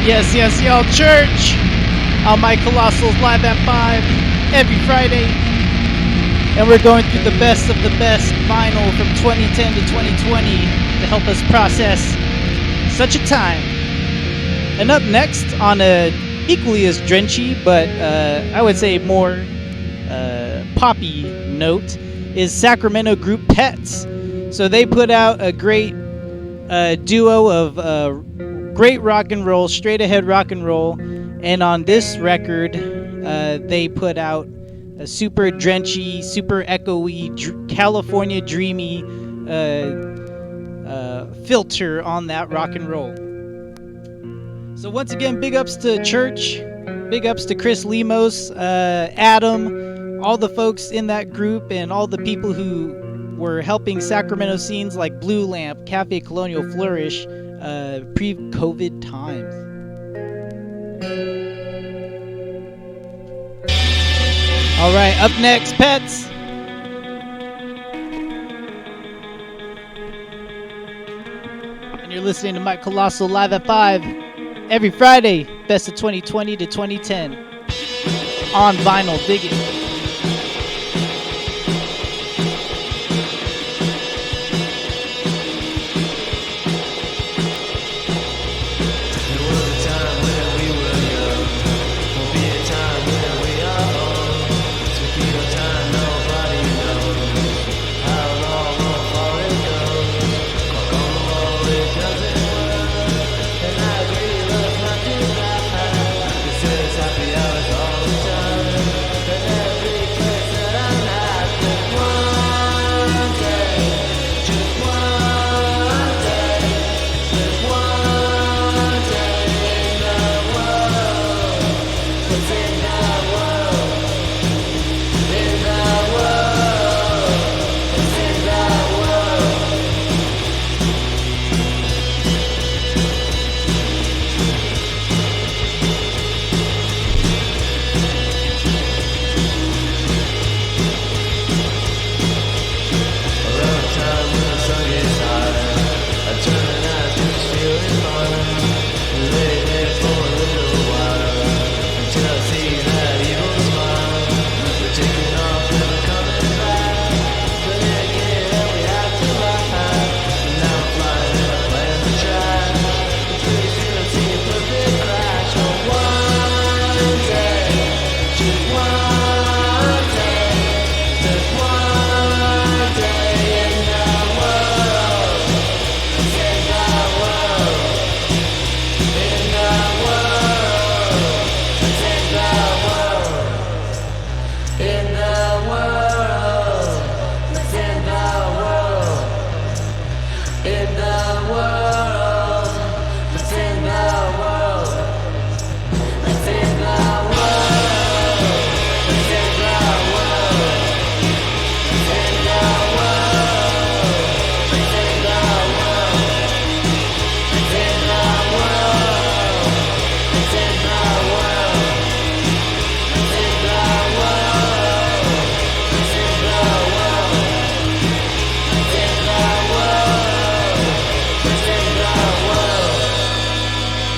Yes, y'all, church. I'm Mike Colossal, live at 5 every Friday. And we're going through the best of the best vinyl from 2010 to 2020 to help us process such a time. And up next, on a equally as drenchy, but I would say more poppy note, is Sacramento group Pets. So they put out a great duo of great rock and roll, straight ahead rock and roll, and on this record they put out a super drenchy, super echoey, California dreamy filter on that rock and roll. So once again, big ups to Church, big ups to Chris Lemos, Adam, all the folks in that group, and all the people who were helping Sacramento scenes like Blue Lamp, Cafe Colonial flourish pre-COVID times. All right, up next, Pets. And you're listening to Mike Colossal live at 5 every Friday, best of 2020 to 2010 on vinyl. Dig it.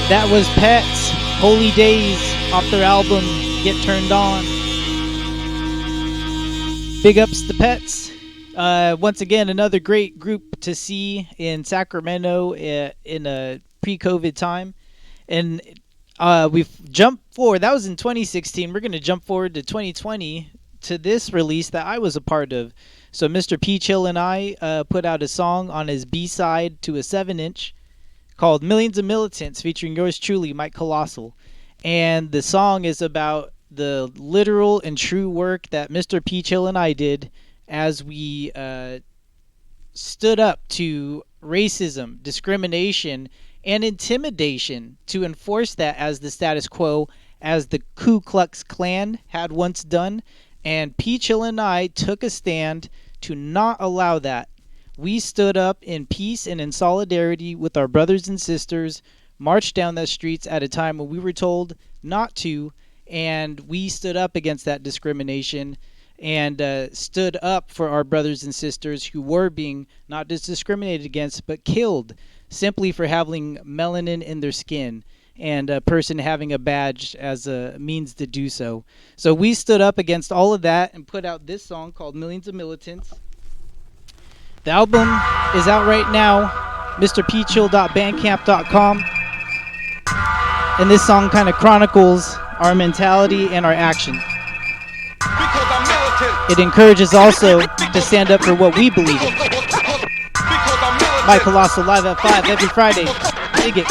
That was Pets, Holy Days, off their album Get Turned On. Big ups to Pets. Once again, another great group to see in Sacramento in a pre-COVID time. And we've jumped forward. That was in 2016. We're going to jump forward to 2020 to this release that I was a part of. So Mr. Peach Hill and I put out a song on his B-side to a 7-inch called Millions of Militants, featuring yours truly, Mike Colossal. And the song is about the literal and true work that Mr. Peach Hill and I did as we stood up to racism, discrimination, and intimidation to enforce that as the status quo, as the Ku Klux Klan had once done. And Peach Hill and I took a stand to not allow that. We stood up in peace and in solidarity with our brothers and sisters, marched down the streets at a time when we were told not to, and we stood up against that discrimination and stood up for our brothers and sisters who were being not just discriminated against but killed simply for having melanin in their skin. and a person having a badge as a means to do so. So we stood up against all of that and put out this song called Millions of Militants. The album is out right now, mrpeachill.bandcamp.com. And this song kind of chronicles our mentality and our action. It encourages also to stand up for what we believe in. Mike Colossal live at 5 every Friday. Dig it.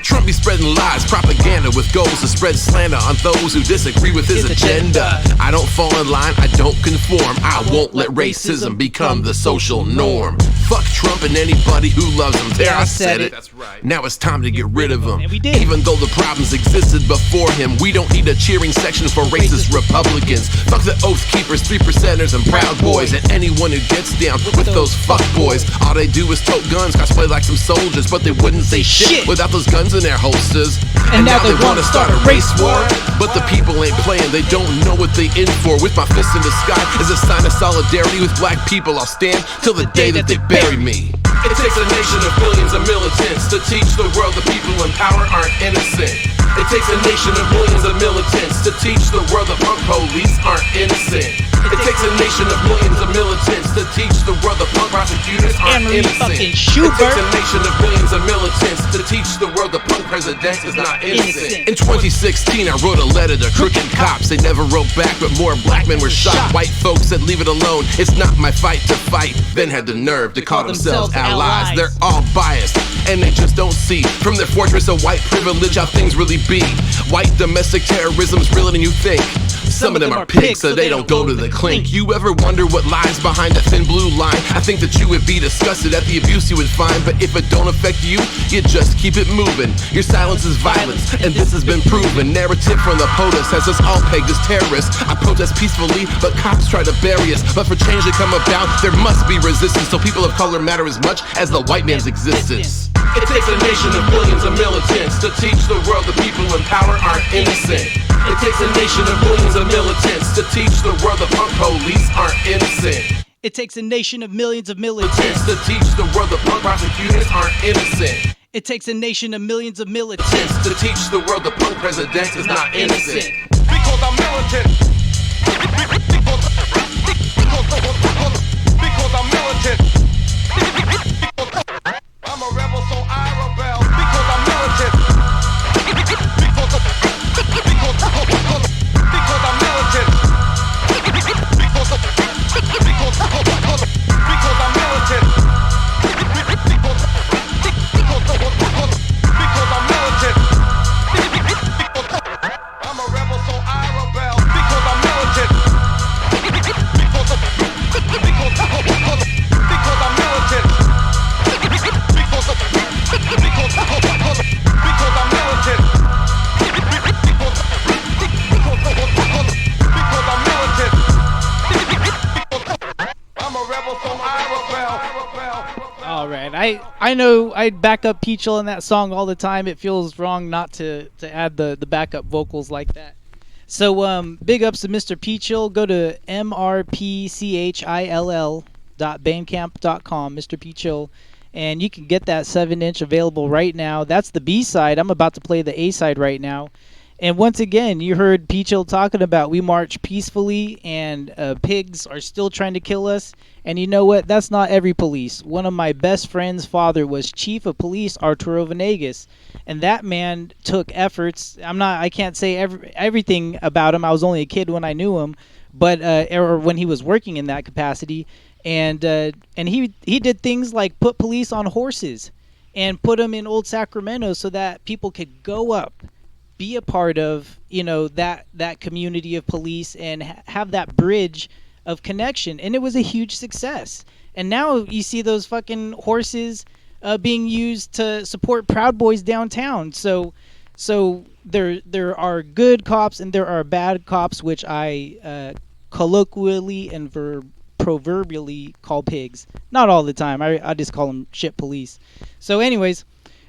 Trump be spreading lies, propaganda with goals to spread slander on those who disagree with his agenda. I don't fall in line, I don't conform. I won't let racism become the social norm. Fuck Trump and anybody who loves him. There, I said it. That's right. Now it's time to get rid of him. And we did. Even though the problems existed before him, we don't need a cheering section for racist Republicans. Fuck the Oath Keepers, 3%ers, and Proud Boys, and anyone who gets down with those fuck boys. All they do is tote guns, cosplay like some soldiers, but they wouldn't say shit without those guns in their holsters. And now they wanna start a race war. But the people ain't playing, they don't know what they in for. With my fist in the sky as a sign of solidarity with black people, I'll stand till the day that they bury me. It takes a nation of billions of militants to teach the world the people in power aren't innocent. It takes a nation of millions of militants to teach the world the punk police aren't innocent. It takes a nation of millions of militants to teach the world the punk prosecutors aren't innocent. It takes a nation of millions of militants to teach the world the punk president is not innocent. In 2016, I wrote a letter to crooked cops. They never wrote back, but more black men were shot. White folks said, leave it alone, it's not my fight to fight. Then had the nerve to call themselves allies. They're all biased, and they just don't see from their fortress of white privilege how things really be. White domestic terrorism's realer than you think. Some of them are pigs, so they don't go to the clink. You ever wonder what lies behind that thin blue line? I think that you would be disgusted at the abuse you would find. But if it don't affect you, you just keep it moving. Your silence is violence, and this has been proven. Narrative from the POTUS has us all pegged as terrorists. I protest peacefully, but cops try to bury us. But for change to come about, there must be resistance. So people of color matter as much as the white man's existence. It takes a nation of billions of militants to teach the world the people in power aren't innocent. It takes a nation of millions of militants to teach the world the punk police aren't innocent. It takes a nation of millions of militants to teach the world the punk prosecutors aren't innocent. It takes a nation of millions of militants to teach the world the punk president is not innocent. Because I'm militant. Because I'm militant. I'm a rebel, so I rebel. Because I'm militant. Because I'm militant. Because I'm militant. Because I'm militant. I'm a rebel, so I rebel. Because I'm militant. Because I'm militant. Because I'm militant. I'm a rebel, so I rebel. All right, I know I back up Peachel in that song all the time. It feels wrong not to add the backup vocals like that. So big ups to Mr. Peachel. Go to mrpchill.bandcamp.com, Mr. Peachel, and you can get that 7-inch available right now. That's the B-side. I'm about to play the A-side right now. And once again, you heard Peachel talking about we march peacefully and pigs are still trying to kill us. And you know what? That's not every police. One of my best friend's father was chief of police, Arturo Venegas. And that man took efforts. I can't say everything about him. I was only a kid when I knew him, but or when he was working in that capacity. And he did things like put police on horses and put them in Old Sacramento so that people could go up, be a part of, that community of police and have that bridge of connection. And it was a huge success. And now you see those fucking horses being used to support Proud Boys downtown. So there are good cops and there are bad cops, which I colloquially and proverbially call pigs. Not all the time. I just call them shit police. So anyways,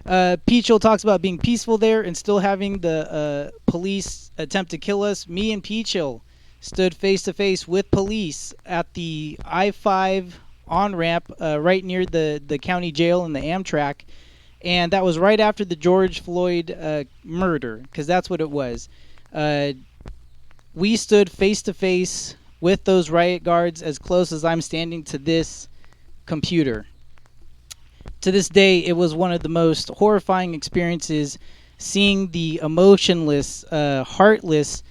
Peachel talks about being peaceful there and still having the police attempt to kill us. Me and Peachel stood face to face with police at the I-5 on-ramp right near the county jail and the Amtrak. And that was right after the George Floyd murder, because that's what it was. We stood face to face with those riot guards as close as I'm standing to this computer. To this day, it was one of the most horrifying experiences, seeing the emotionless, heartless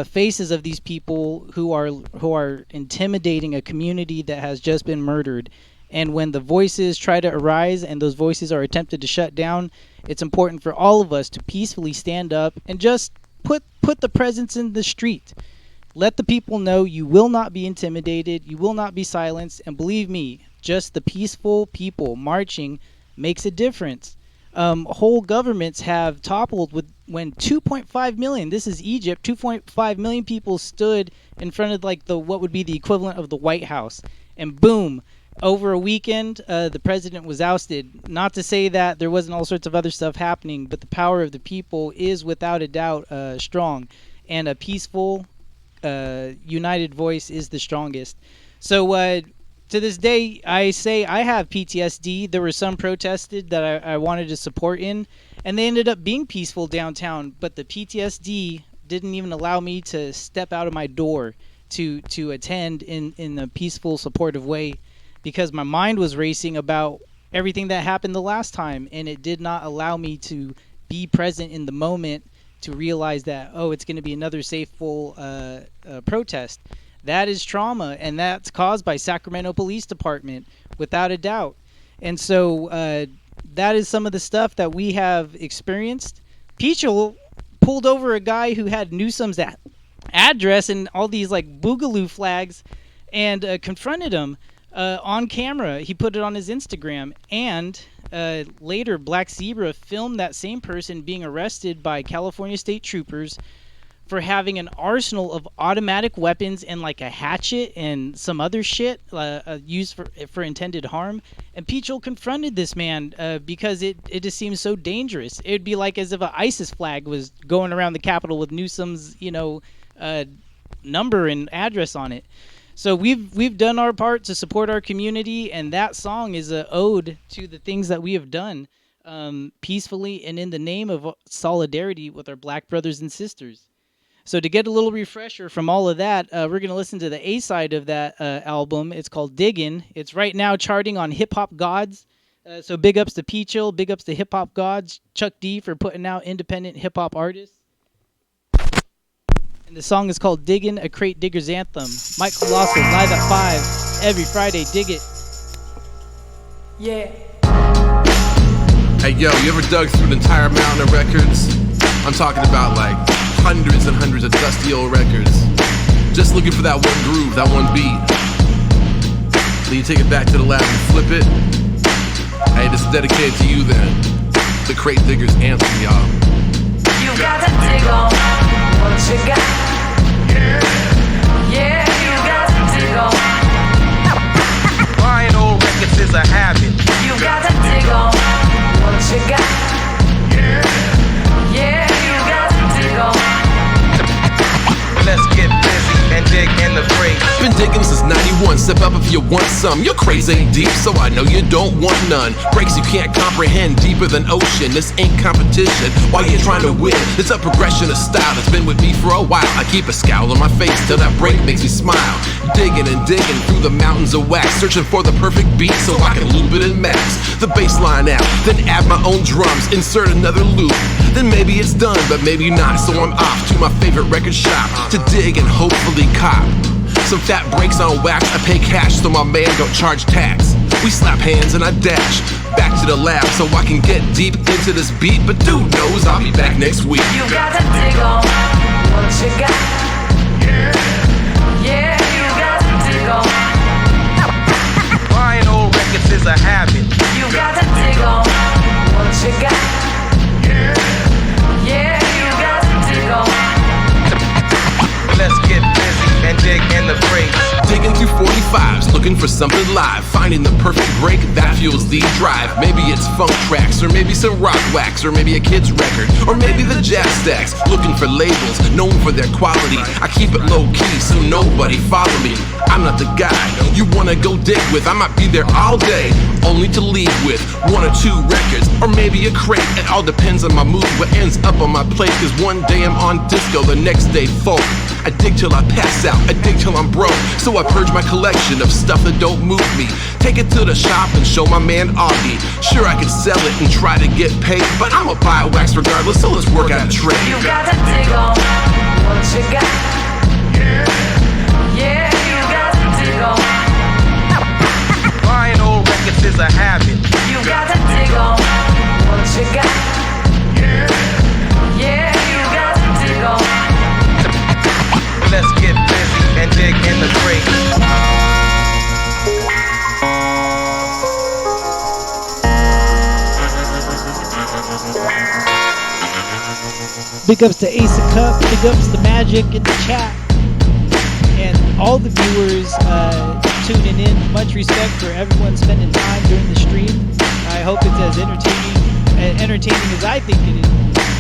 faces of these people who are intimidating a community that has just been murdered. And when the voices try to arise and those voices are attempted to shut down, it's important for all of us to peacefully stand up and just put the presence in the street. Let the people know you will not be intimidated, you will not be silenced, and believe me, just the peaceful people marching makes a difference. Whole governments have toppled when 2.5 million, this is Egypt, 2.5 million people stood in front of like what would be the equivalent of the White House, and boom, over a weekend, the president was ousted. Not to say that there wasn't all sorts of other stuff happening, but the power of the people is without a doubt strong, and a peaceful, united voice is the strongest. So to this day, I say I have PTSD. There were some protested that I wanted to support in, and they ended up being peaceful downtown, but the PTSD didn't even allow me to step out of my door to attend in a peaceful, supportive way, because my mind was racing about everything that happened the last time, and it did not allow me to be present in the moment to realize that, oh, it's going to be another safeful protest. That is trauma, and that's caused by Sacramento Police Department, without a doubt. And so that is some of the stuff that we have experienced. Peachel pulled over a guy who had Newsom's address and all these like boogaloo flags, and confronted him on camera. He put it on his Instagram, and later Black Zebra filmed that same person being arrested by California state troopers for having an arsenal of automatic weapons and like a hatchet and some other shit used for intended harm. And Peachel confronted this man because it just seems so dangerous. It'd be like as if an ISIS flag was going around the Capitol with Newsom's, number and address on it. So we've done our part to support our community, and that song is an ode to the things that we have done peacefully and in the name of solidarity with our black brothers and sisters. So to get a little refresher from all of that, we're going to listen to the A-side of that album. It's called Diggin'. It's right now charting on Hip Hop Gods. So big ups to Peachel, big ups to Hip Hop Gods, Chuck D for putting out independent hip hop artists. And the song is called Diggin', a Crate Digger's Anthem. Mike Colossal, live at 5 every Friday. Dig it. Yeah. Hey, yo, you ever dug through an entire mountain of records? I'm talking about like hundreds and hundreds of dusty old records, just looking for that one groove, that one beat. Then you take it back to the lab and flip it. Hey, this is dedicated to you then. The Crate Digger's Anthem, y'all. You got to dig on what you got. Yeah, you got to dig on. Buying old records is a habit. You got to dig on what you got. Yeah, you got to dig on. Let's get busy and dig in the crate. Been digging since 91, step up if you want some. Your crates ain't deep, so I know you don't want none. Breaks you can't comprehend, deeper than ocean. This ain't competition, while you're trying to win. It's a progression of style that's been with me for a while. I keep a scowl on my face till that break makes me smile. Digging and digging through the mountains of wax, searching for the perfect beat so I can loop it and max the bass line out, then add my own drums, insert another loop. Then maybe it's done, but maybe not, so I'm off to my favorite record shop to dig and hopefully cop some fat breaks on wax. I pay cash so my man don't charge tax. We slap hands and I dash back to the lab so I can get deep into this beat. But dude knows I'll be back next week. You got to dig on what you got. Yeah, you got to dig on. Buying old records is a habit. You got to dig on what you got. Yeah, you got to dig on. Let's get busy and dig in the crate. Digging through 45s, looking for something live, finding the perfect break that fuels the drive. Maybe it's funk tracks, or maybe some rock wax, or maybe a kid's record, or maybe the jazz stacks. Looking for labels, known for their quality. I keep it low key so nobody follow me. I'm not the guy you wanna go dig with. I might be there all day, only to leave with 1 or 2 records, or maybe a crate. It all depends on my mood, what ends up on my plate. Cause one day I'm on disco, the next day folk. I dig till I pass out, I dig till I'm broke. So I purge my collection of stuff that don't move me. Take it to the shop and show my man Augie. Sure, I could sell it and try to get paid, but I'ma buy wax regardless, so let's work out a trade. You gotta dig on what you got. Yeah, you gotta dig on. Buying old records is a habit. You gotta dig on what you got. Yeah, you gotta dig on. Let's get busy and dig in the break. Big ups to Ace of Cup, big ups to Magic in the chat, and all the viewers tuning in. Much respect for everyone spending time during the stream. I hope it's as entertaining as I think it is.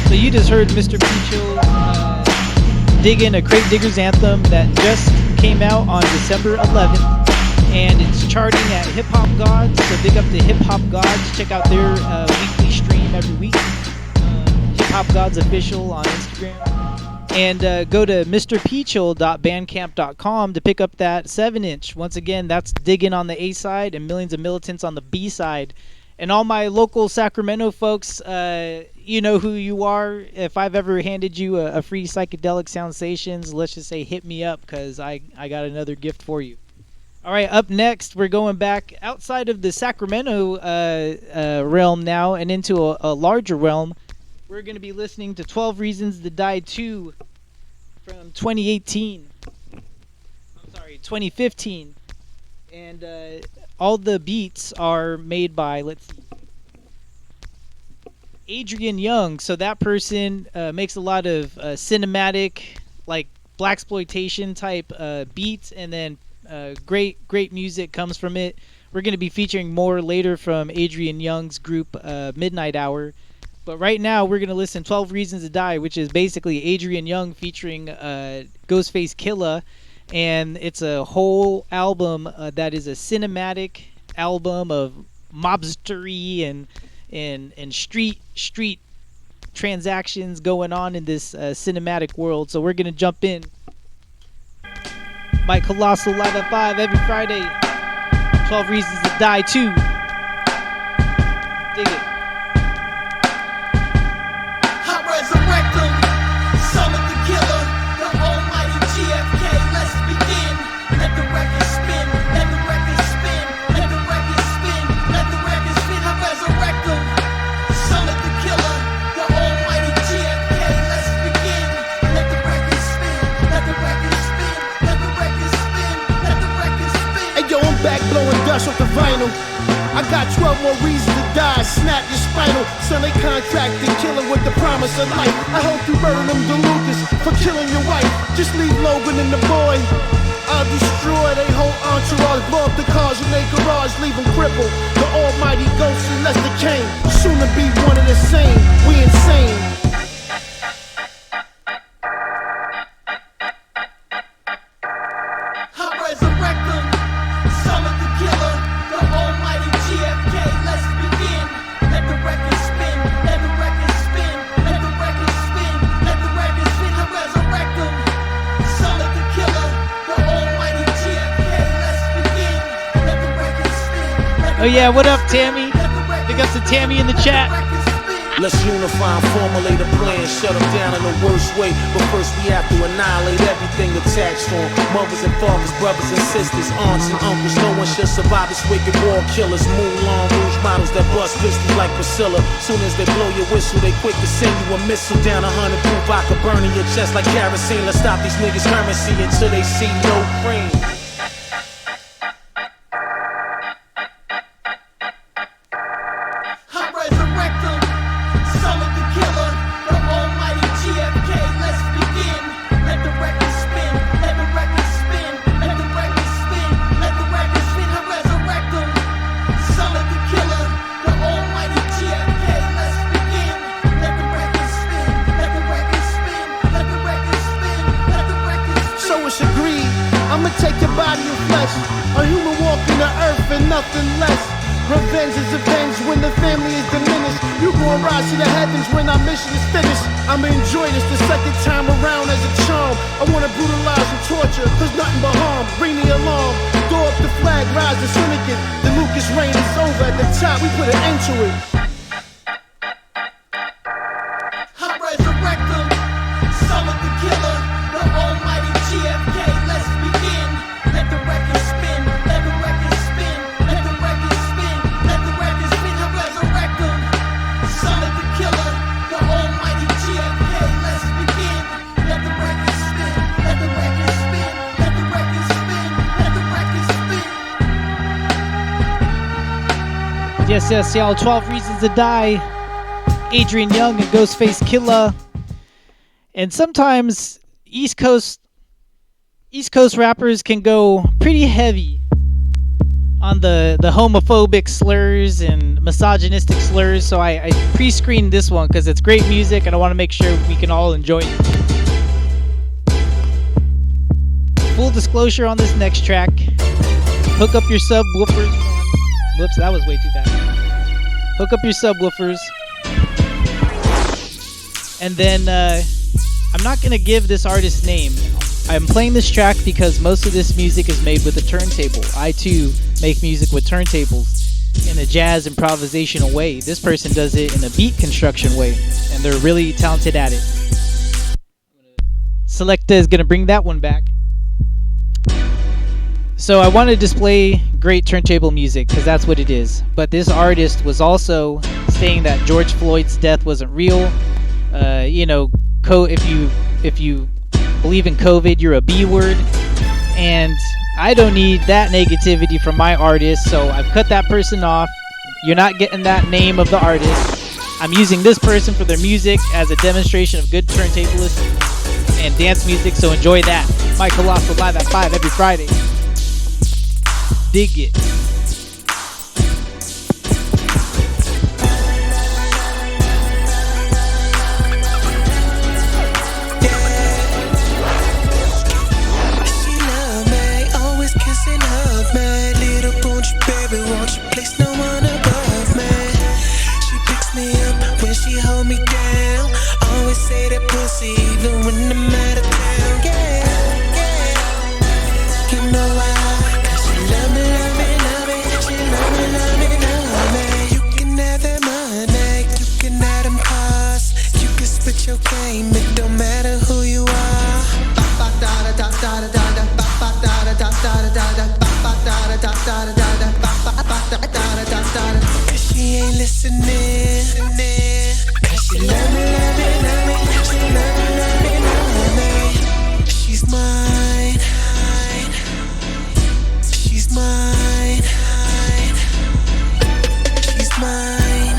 So you just heard Mr. Peachel digging a Crate Diggers anthem that just came out on December 11th, and it's charting at Hip Hop Gods. So big up to Hip Hop Gods. Check out their weekly stream every week. Hip Hop Gods Official on Instagram. And go to mrpeachel.bandcamp.com to pick up that 7-inch. Once again, that's Digging on the A side and Millions of Militants on the B side. And all my local Sacramento folks, you know who you are. If I've ever handed you a free Psychedelic Soundsations, let's just say hit me up, because I got another gift for you. All right, up next, we're going back outside of the Sacramento realm now and into a larger realm. We're going to be listening to 12 Reasons to Die 2 from 2015. And all the beats are made by, let's see, Adrian Young. So that person makes a lot of cinematic, like blaxploitation type beats, and then great music comes from it. We're going to be featuring more later from Adrian Young's group Midnight Hour. But right now we're going to listen to 12 Reasons to Die, which is basically Adrian Young featuring Ghostface Killah. And it's a whole album that is a cinematic album of mobstery and street transactions going on in this cinematic world. So we're going to jump in. Mike Colossal live at 5 every Friday. 12 Reasons to Die 2. Dig it. I resurrect them, summon the killer, the almighty GFK. Let's begin. Let the record spin, let the record spin, let the record spin, let the record spin. I resurrect them, summon the killer, the almighty GFK. Let's begin. Let the record spin, let the record spin, let the record spin, let the record spin. Hey yo, I'm back blowing dust off the vinyl. I got 12 more reasons to die, snap your spinal. Son, they contracted killing with the promise of life. I hope you murder them DeLucas for killing your wife. Just leave Logan and the boy. I'll destroy they whole entourage. Blow up the cars in their garage, leave them crippled. The almighty ghost and Lester Kane, soon to be one of the same. We insane. Oh yeah, what up, Tammy? Big up to Tammy in the chat. Let's unify and formulate a plan, shut them down in the worst way. But first we have to annihilate everything attached on mothers and fathers, brothers and sisters, aunts and uncles. No one should survive this wicked war killers. Moulin Rouge models that bust pistols like Priscilla. Soon as they blow your whistle, they quick to send you a missile down 100 proof. I could burn in your chest like kerosene. Let's stop these niggas' currency until they see no cream. I'ma take your body and flesh, a human walking the earth and nothing less. Revenge is avenged when the family is diminished. You gon' rise to the heavens when our mission is finished. I'ma enjoy this the second time around as a charm. I wanna brutalize and torture, cause nothing but harm. Ring the alarm, throw up the flag, rise the syndicate. The Lucas reign is over, at the top we put an end to it. I resurrect them, summon the killer, the almighty GFK. Let's begin. Let the record spin, let the record spin, let the record spin, let the record spin. I resurrect them, summon the killer, the almighty GFK. Let's begin. Let the record spin, let the record spin, let the record spin, let the record spin. Yes, y'all. 12 Reasons to Die. Adrian Young and Ghostface Killah. And sometimes East Coast rappers can go pretty heavy on the homophobic slurs and misogynistic slurs. So I pre-screened this one because it's great music and I want to make sure we can all enjoy it. Full disclosure on this next track. Hook up your subwoofers. Whoops, that was way too bad. Hook up your subwoofers. And then I'm not going to give this artist's name. I'm playing this track because most of this music is made with a turntable. I too make music with turntables in a jazz improvisational way. This person does it in a beat construction way, and they're really talented at it. Selecta is going to bring that one back. So I want to display great turntable music because that's what it is. But this artist was also saying that George Floyd's death wasn't real. If you believe in COVID, you're a B word, and I don't need that negativity from my artist, so I've cut that person off. You're not getting that name of the artist. I'm using this person for their music as a demonstration of good turntablist and dance music, so enjoy that. Mike Colossal live at 5 every Friday. Dig it. Baby, won't you place no one above me? She picks me up when she hold me down. Always say that pussy even when I'm out of town. Yeah, yeah. You know why? 'Cause she love me, love me, love me. She love me, love me, love me. You can have that money, you can have them cars, you can split your game, it don't matter who you are. Cause she ain't listening. Cause she love me, love me, love me. She love me, love me, love me. She's mine. She's mine. She's mine.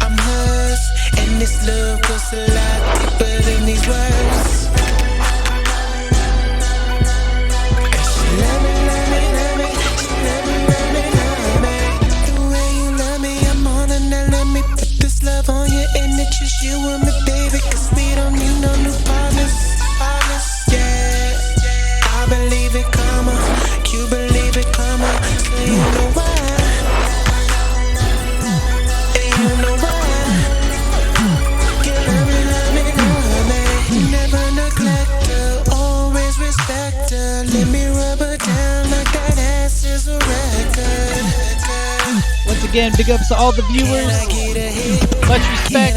I'm hers. And this love goes a lot deeper than these words. Cause she love me, love me, love me. She love me, love me, love me. The way you love me, I'm on and now let me put this love on you. And it's just you and me, baby. Cause we don't need no new partners. Yeah, I believe it, karma. You believe it, karma. So you know why. And you know why. You love me, love me, love me. Never neglect her, always respect her. Let me rub her down like that ass is a record. Once again, big ups to all the viewers. Much respect.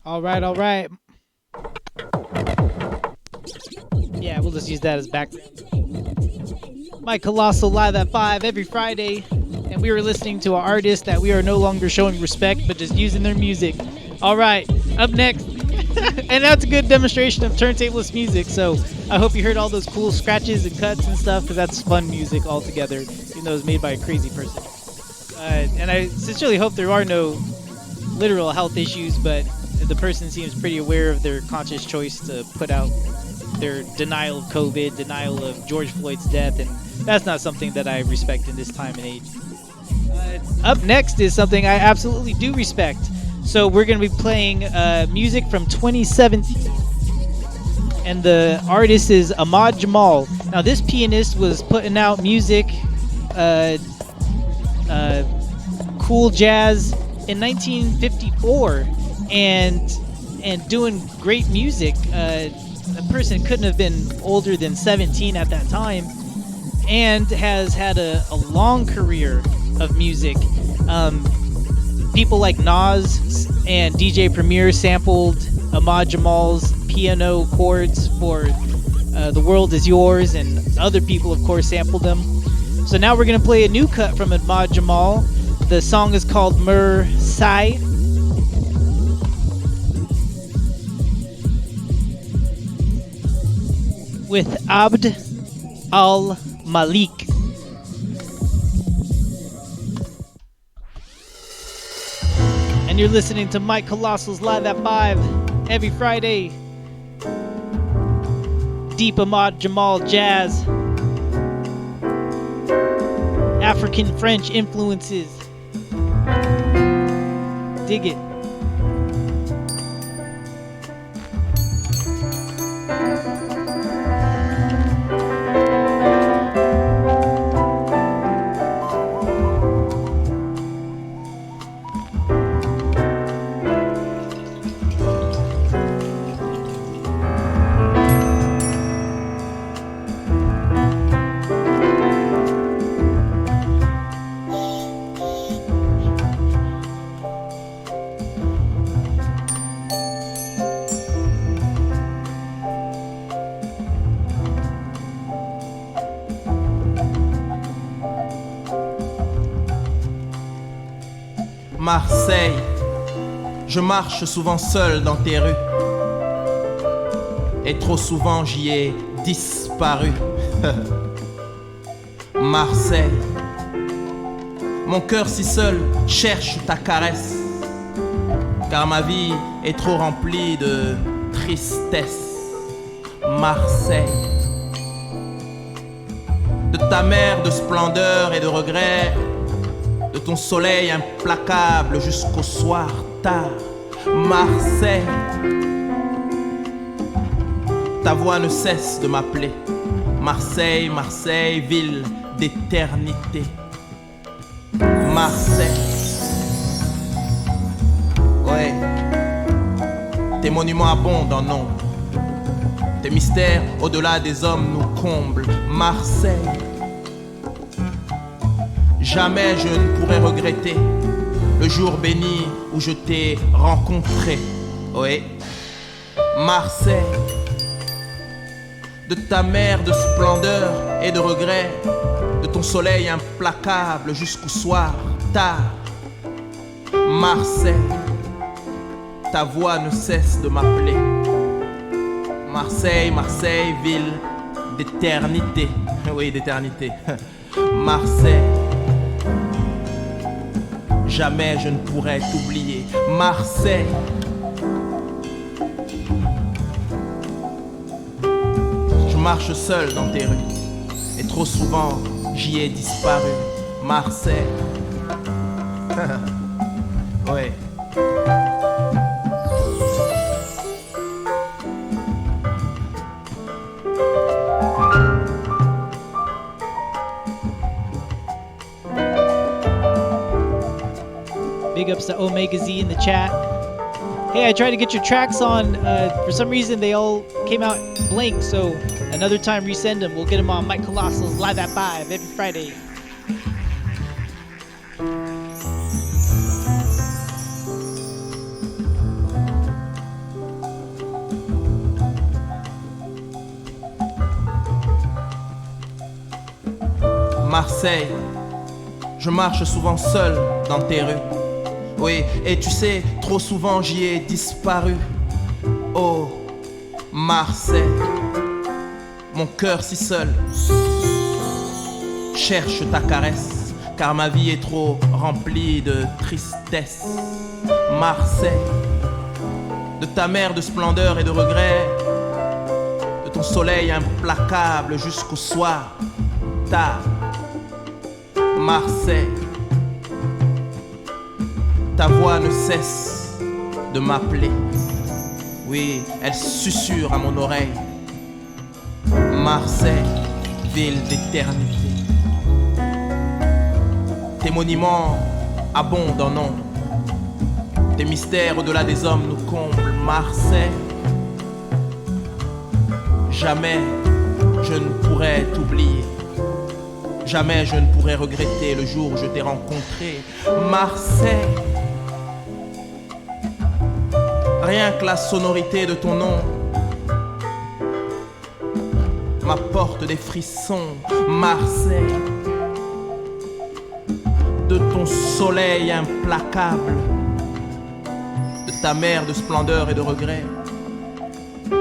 All right, all right. Yeah, we'll just use that as background. Mike Colossal live at 5 every Friday, and we were listening to an artist that we are no longer showing respect, but just using their music. All right, up next, and that's a good demonstration of turntablist music. So I hope you heard all those cool scratches and cuts and stuff, because that's fun music altogether, even though it's made by a crazy person. And I sincerely hope there are no literal health issues, but the person seems pretty aware of their conscious choice to put out their denial of COVID, denial of George Floyd's death, and that's not something that I respect in this time and age. Up next is something I absolutely do respect. So we're going to be playing music from 2017, and the artist is Ahmad Jamal. Now this pianist was putting out music, cool jazz in 1954, and doing great music. A person couldn't have been older than 17 at that time, and has had a long career of music. People like Nas and DJ Premier sampled Ahmad Jamal's piano chords for The World Is Yours, and other people, of course, sampled them. So now we're going to play a new cut from Ahmad Jamal. The song is called Mur Sai. With Abd al-Malik. And you're listening to Mike Colossal's Live at 5 every Friday. Deep Ahmad Jamal jazz. African French influences. Dig it. Marseille, je marche souvent seul dans tes rues, et trop souvent j'y ai disparu. Marseille, mon cœur si seul cherche ta caresse, car ma vie est trop remplie de tristesse. Marseille, de ta mer de splendeur et de regret, de ton soleil implacable jusqu'au soir tard. Marseille, ta voix ne cesse de m'appeler. Marseille, Marseille, ville d'éternité. Marseille, ouais, tes monuments abondent en nombre, tes mystères au-delà des hommes nous comblent. Marseille, jamais je ne pourrai regretter le jour béni où je t'ai rencontré. Oui, Marseille, de ta mer de splendeur et de regret, de ton soleil implacable jusqu'au soir tard. Marseille, ta voix ne cesse de m'appeler. Marseille, Marseille, ville d'éternité. Oui, d'éternité. Marseille, jamais je ne pourrai t'oublier. Marseille, je marche seul dans tes rues, et trop souvent j'y ai disparu. Marseille, ouais. Big ups to Omega Z in the chat. Hey, I tried to get your tracks on. For some reason, they all came out blank. So another time, resend them. We'll get them on Mike Colossal's Live at 5 every Friday. Marseille, je marche souvent seul dans tes rues. Oui, et tu sais, trop souvent j'y ai disparu. Oh, Marseille, mon cœur si seul cherche ta caresse, car ma vie est trop remplie de tristesse. Marseille, de ta mer de splendeur et de regret, de ton soleil implacable jusqu'au soir tard. Marseille, ta voix ne cesse de m'appeler. Oui, elle susurre à mon oreille. Marseille, ville d'éternité. Tes monuments abondent en nombre. Tes mystères au-delà des hommes nous comblent. Marseille, jamais je ne pourrai t'oublier. Jamais je ne pourrai regretter le jour où je t'ai rencontré. Marseille, rien que la sonorité de ton nom m'apporte des frissons. Marseille, de ton soleil implacable, de ta mer de splendeur et de regret.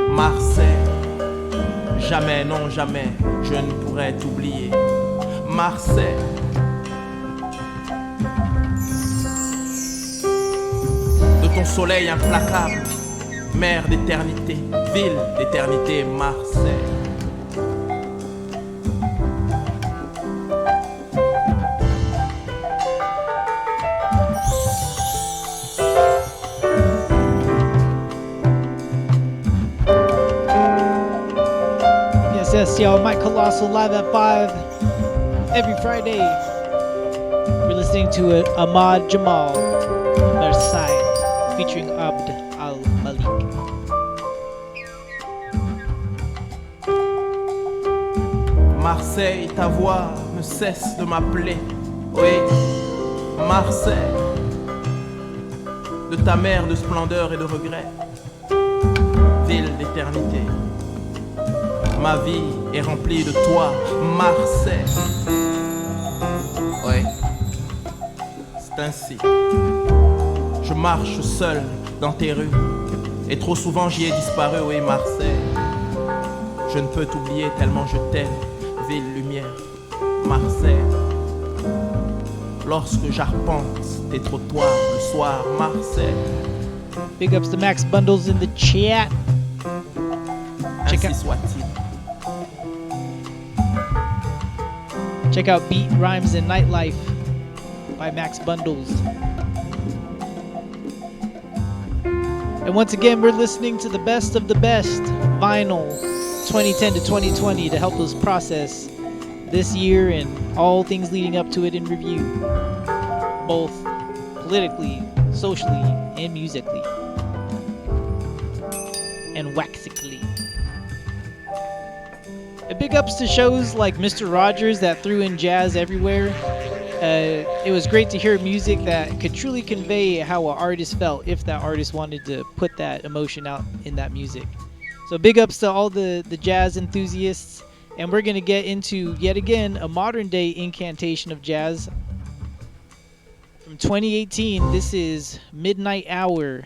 Marseille, jamais, non jamais, je ne pourrai t'oublier. Marseille, de ton soleil implacable, mer d'éternité, ville d'éternité, Marseille. Yes, y'all, Mike Colossal live at 5 every Friday. We're listening to Ahmad Jamal, Versailles, featuring Abd al-Malik. Marseille, ta voix ne cesse de m'appeler. Oui, Marseille, de ta mer de splendeur et de regret, ville d'éternité. Ma vie est remplie de toi, Marseille. Oui, c'est ainsi. Je marche seul dans tes rues, et trop souvent j'y ai disparu, oui, Marseille. Je ne peux t'oublier tellement je t'aime, ville lumière, Marseille. Lorsque j'arpente tes trottoirs le soir, Marseille. Big ups to Max Bundles in the chat. Ainsi soit-il. Check out Beat, Rhymes, and Nightlife by Max Bundles. And once again, we're listening to the best of the best vinyl 2010 to 2020 to help us process this year and all things leading up to it in review, both politically, socially, and musically, and waxically. And big ups to shows like Mr. Rogers that threw in jazz everywhere. It was great to hear music that could truly convey how an artist felt if that artist wanted to put that emotion out in that music. So big ups to all the jazz enthusiasts. And we're going to get into, yet again, a modern day incantation of jazz. From 2018, this is Midnight Hour.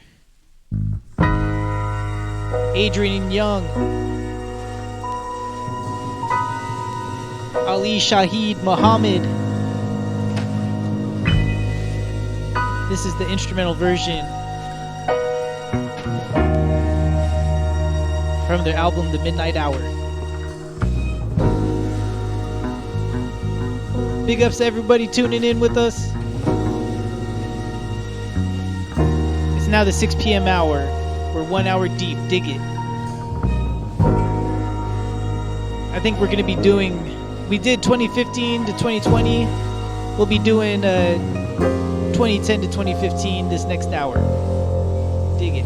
Adrian Young. Ali Shaheed Muhammad. This is the instrumental version from their album The Midnight Hour. Big ups to everybody tuning in with us. It's now the 6 p.m. hour. We're 1 hour deep. Dig it. I think we're going to be doing... We did 2015 to 2020. We'll be doing 2010 to 2015 this next hour. Dig it.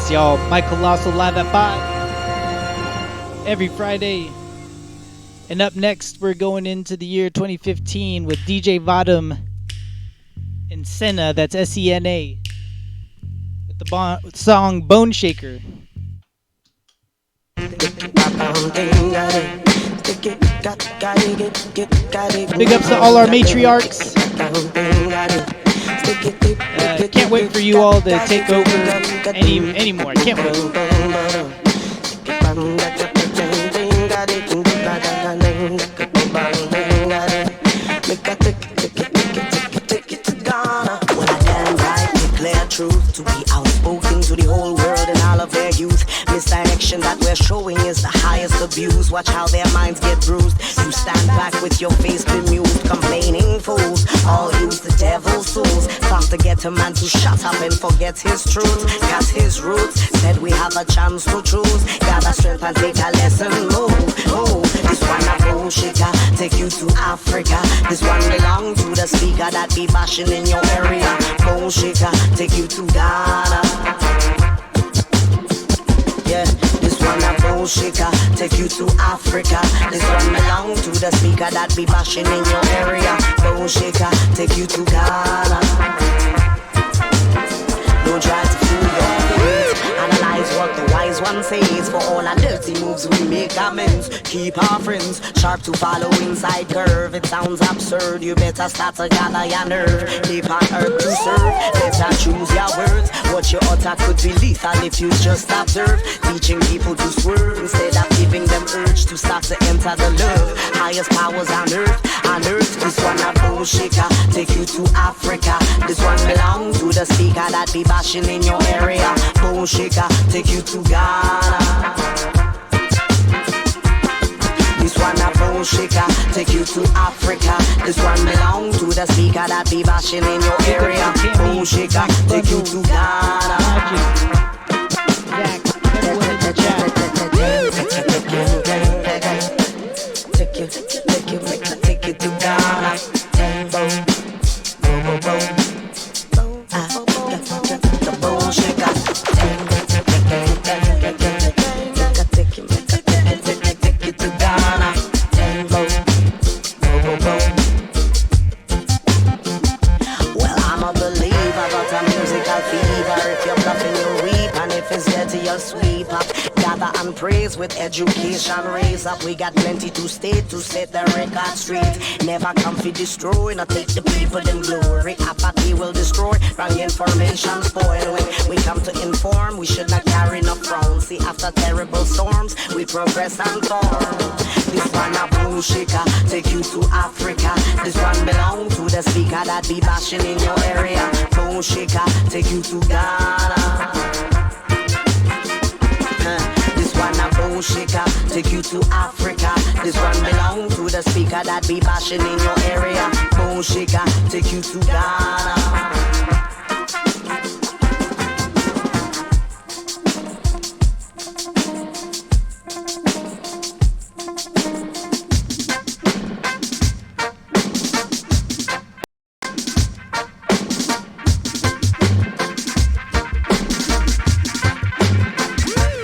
Yes, y'all. Mike Colossal live at 5 every Friday. And up next, we're going into the year 2015 with DJ Vadum and Senna, that's S-E-N-A, with the song Bone Shaker. Big ups to all our matriarchs. Can't wait for you all to take over anymore. Can't wait. Truth to be outspoken to the whole world and all of their youth. Misdirection that we're showing is the highest abuse. Watch how their minds get bruised. You stand back with your face bemused, complaining fools. All use the devil's tools. Thought to get a man to shut up and forget his truth. Got his roots, said we have a chance to choose. Gather strength and take a lesson. Move, move. This one a bullshitter, take you to Africa. This one belong to the speaker that be bashing in your area. Bullshitter, take you to Ghana. Yeah, this one a bullshitter, take you to Africa. This one belong to the speaker that be bashing in your area. Bullshitter, take you to Ghana. Don't try to fool your face. Analyze what the wise one says. For all our dirty moves we make amends. Keep our friends sharp to follow inside curve. It sounds absurd, you better start to gather your nerve. Keep on earth to serve, better choose your words. What you utter could be lethal if you just observe. Teaching people to swerve instead of giving them urge to start to enter the love. Highest powers on earth, this one a bullshitter, take you to Africa. This one belong to the speaker that be bashing in your area. Bullshitter, take you to Ghana. This one a bullshitter, take you to Africa. This one belong to the speaker that be bashing in your area. Bullshitter, take you to Ghana. Take you to Ghana. The bullshitter. Take you to Ghana. Well, I'm a believer, but a musical fever. If you're bluffing, you'll weep, and if it's dirty, you'll sweep up. Gather and praise with education, raise up. We got plenty to state to set the record straight. Never come for destroy, not take the people in glory. Apathy will destroy, wrong information spoil. When we come to inform, we should not carry no frown. See, after terrible storms, we progress and form. This one a bullshitter, take you to Africa. This one belong to the speaker that be bashing in your area. Bullshitter, take you to Ghana. This one a bullshitter, take you to Africa. This one belong to the speaker that be bashing in your area. Bullshitter, take you to Ghana.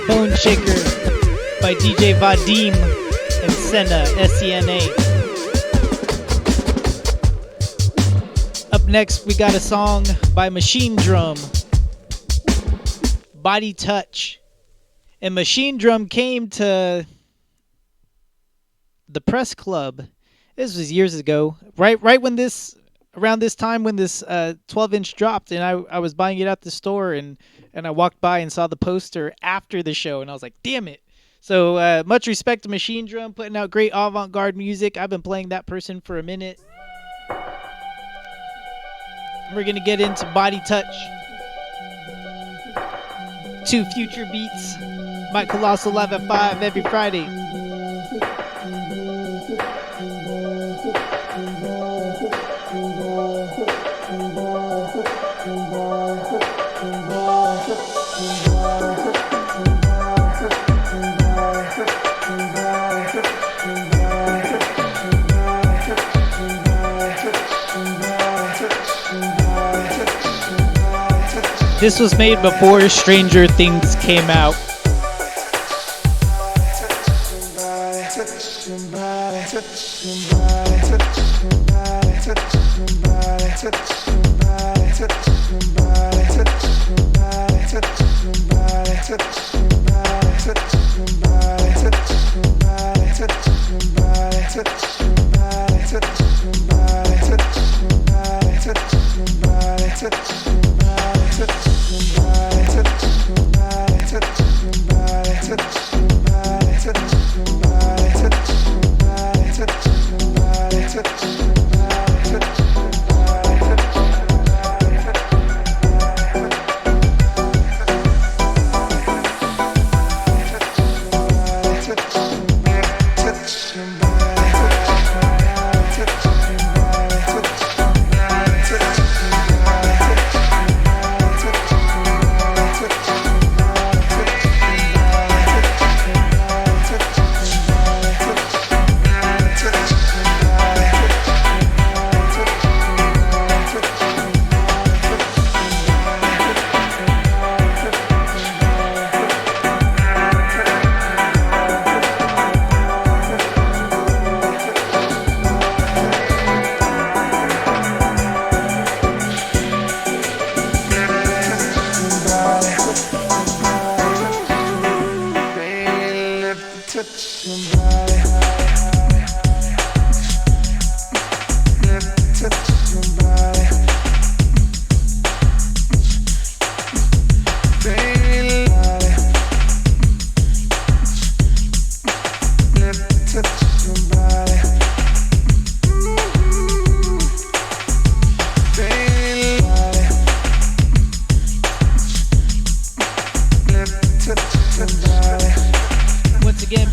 Bone Shaker by DJ Vadim and Senna, S-E-N-A. Up next, we got a song by Machine Drum, Body Touch. And Machine Drum came to the press club. This was years ago, right when this, around this time when this 12-inch dropped, and I was buying it at the store, and I walked by and saw the poster after the show, and I was like, damn it. So much respect to Machine Drum, putting out great avant-garde music. I've been playing that person for a minute. We're going to get into Body Touch. 2 future beats. Mike Colossal live at 5 every Friday. This was made before Stranger Things came out.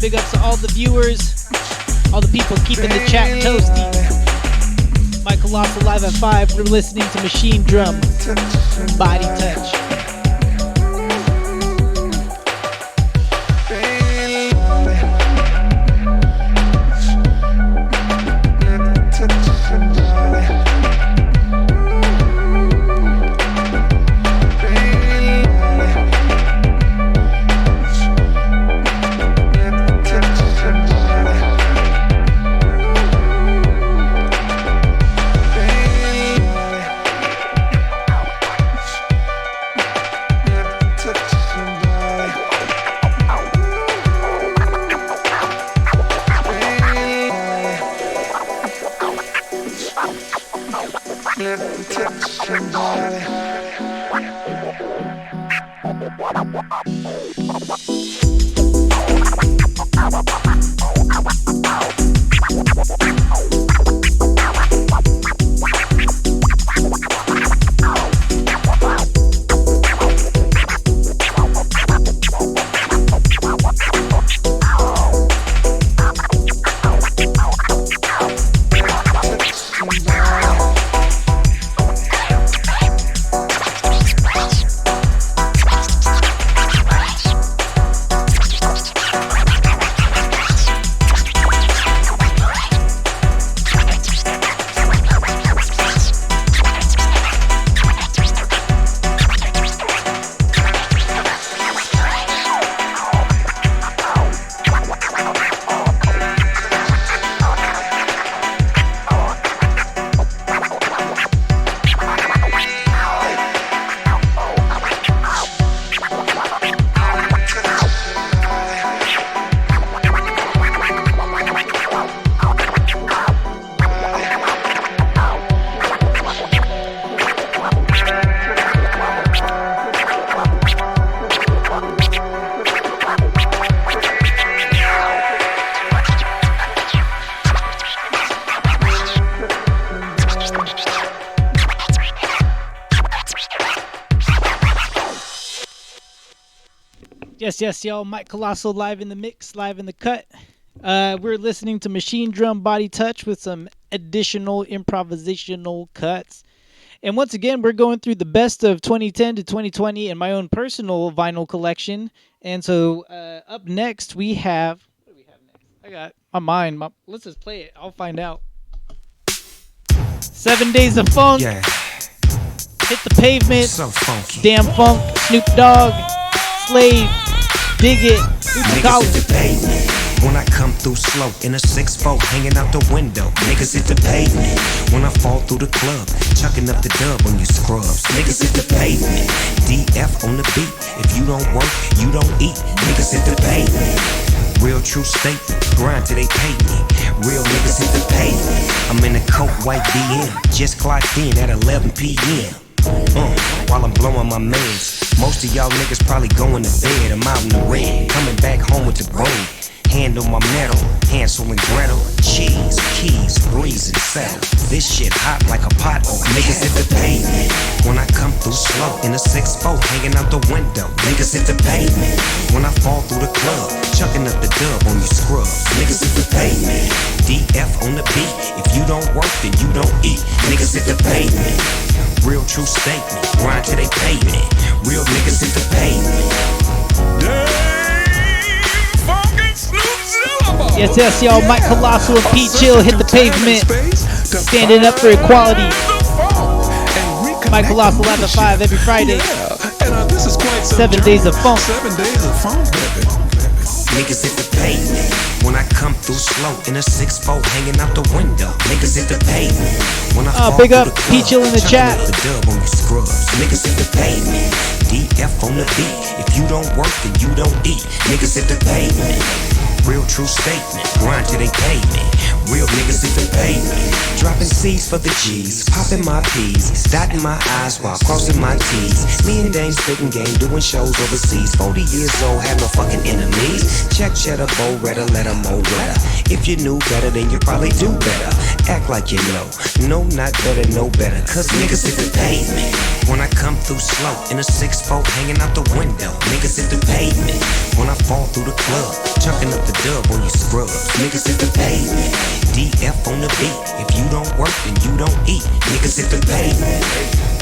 Big ups to all the viewers, all the people keeping the chat toasty. Mike Colossal live at 5. We're listening to Machine Drum, Body Touch. Yes, y'all. Mike Colossal live in the mix, live in the cut. We're listening to Machine Drum Body Touch with some additional improvisational cuts. And once again, we're going through the best of 2010 to 2020 in my own personal vinyl collection. And so up next, we have... What do we have next? I got my mind. Let's just play it. I'll find out. 7 Days of Funk. Yeah. Hit the Pavement, So funky. Damn Funk, Snoop Dogg, Slave, Dig It, Niggas hit the pavement when I come through slow in a 6'4", hanging out the window. Niggas hit the pavement when I fall through the club, chucking up the dub on you scrubs. Niggas hit the pavement, DF on the beat. If you don't work, you don't eat. Niggas hit the pavement. Real true statement, grind till they pay me. Real niggas hit the pavement. I'm in a coat white BM, just clocked in at 11 p.m. While I'm blowing my meds. Most of y'all niggas probably going to bed. I'm out in the red, coming back home with the brain. Hand on my metal, Hansel and Gretel. Cheese, keys, breeze and settle. This shit hot like a pot. Niggas hit the pavement when I come through slow in a 6'4", hanging out the window. Niggas hit the pavement when I fall through the club, chucking up the dub on you scrubs. Niggas hit the pavement, DF on the beat. If you don't work, then you don't eat. Niggas hit the pavement. Real true statement, grind till they pay me. Real niggas hit the pavement. Yes, y'all. Mike Colossal and P Chill hit the pavement. Standing up for equality. Mike Colossal at the 5 every Friday. 7 days of funk. Niggas hit the pavement when I come through slow in a 6'4", hanging out the window. Niggas hit the pavement when I fall big through up the club, P Chill in the chat. chucking up the dub on you scrubs. Niggas hit the pavement, DF on the beat. If you don't work, then you don't eat. Niggas hit the pavement. Real true statement, grind till they pay me. Real niggas hit the pavement. Dropping C's for the G's, popping my P's, dotting my I's while crossing my T's. Me and Dame spitting game, doing shows overseas. 40 years old, have no fucking enemies. Check cheddar, bow, redder, let 'em mow wetter. If you knew better, then you probably do better. Act like you know, no, not better, no better. Cause niggas hit the pavement when I come through slow in a 6'4", hanging out the window. Niggas hit the pavement when I fall through the club, chucking up the dub on you scrubs. Niggas hit the pavement, DF on the beat. If you don't work, then you don't eat. Niggas hit the pavement.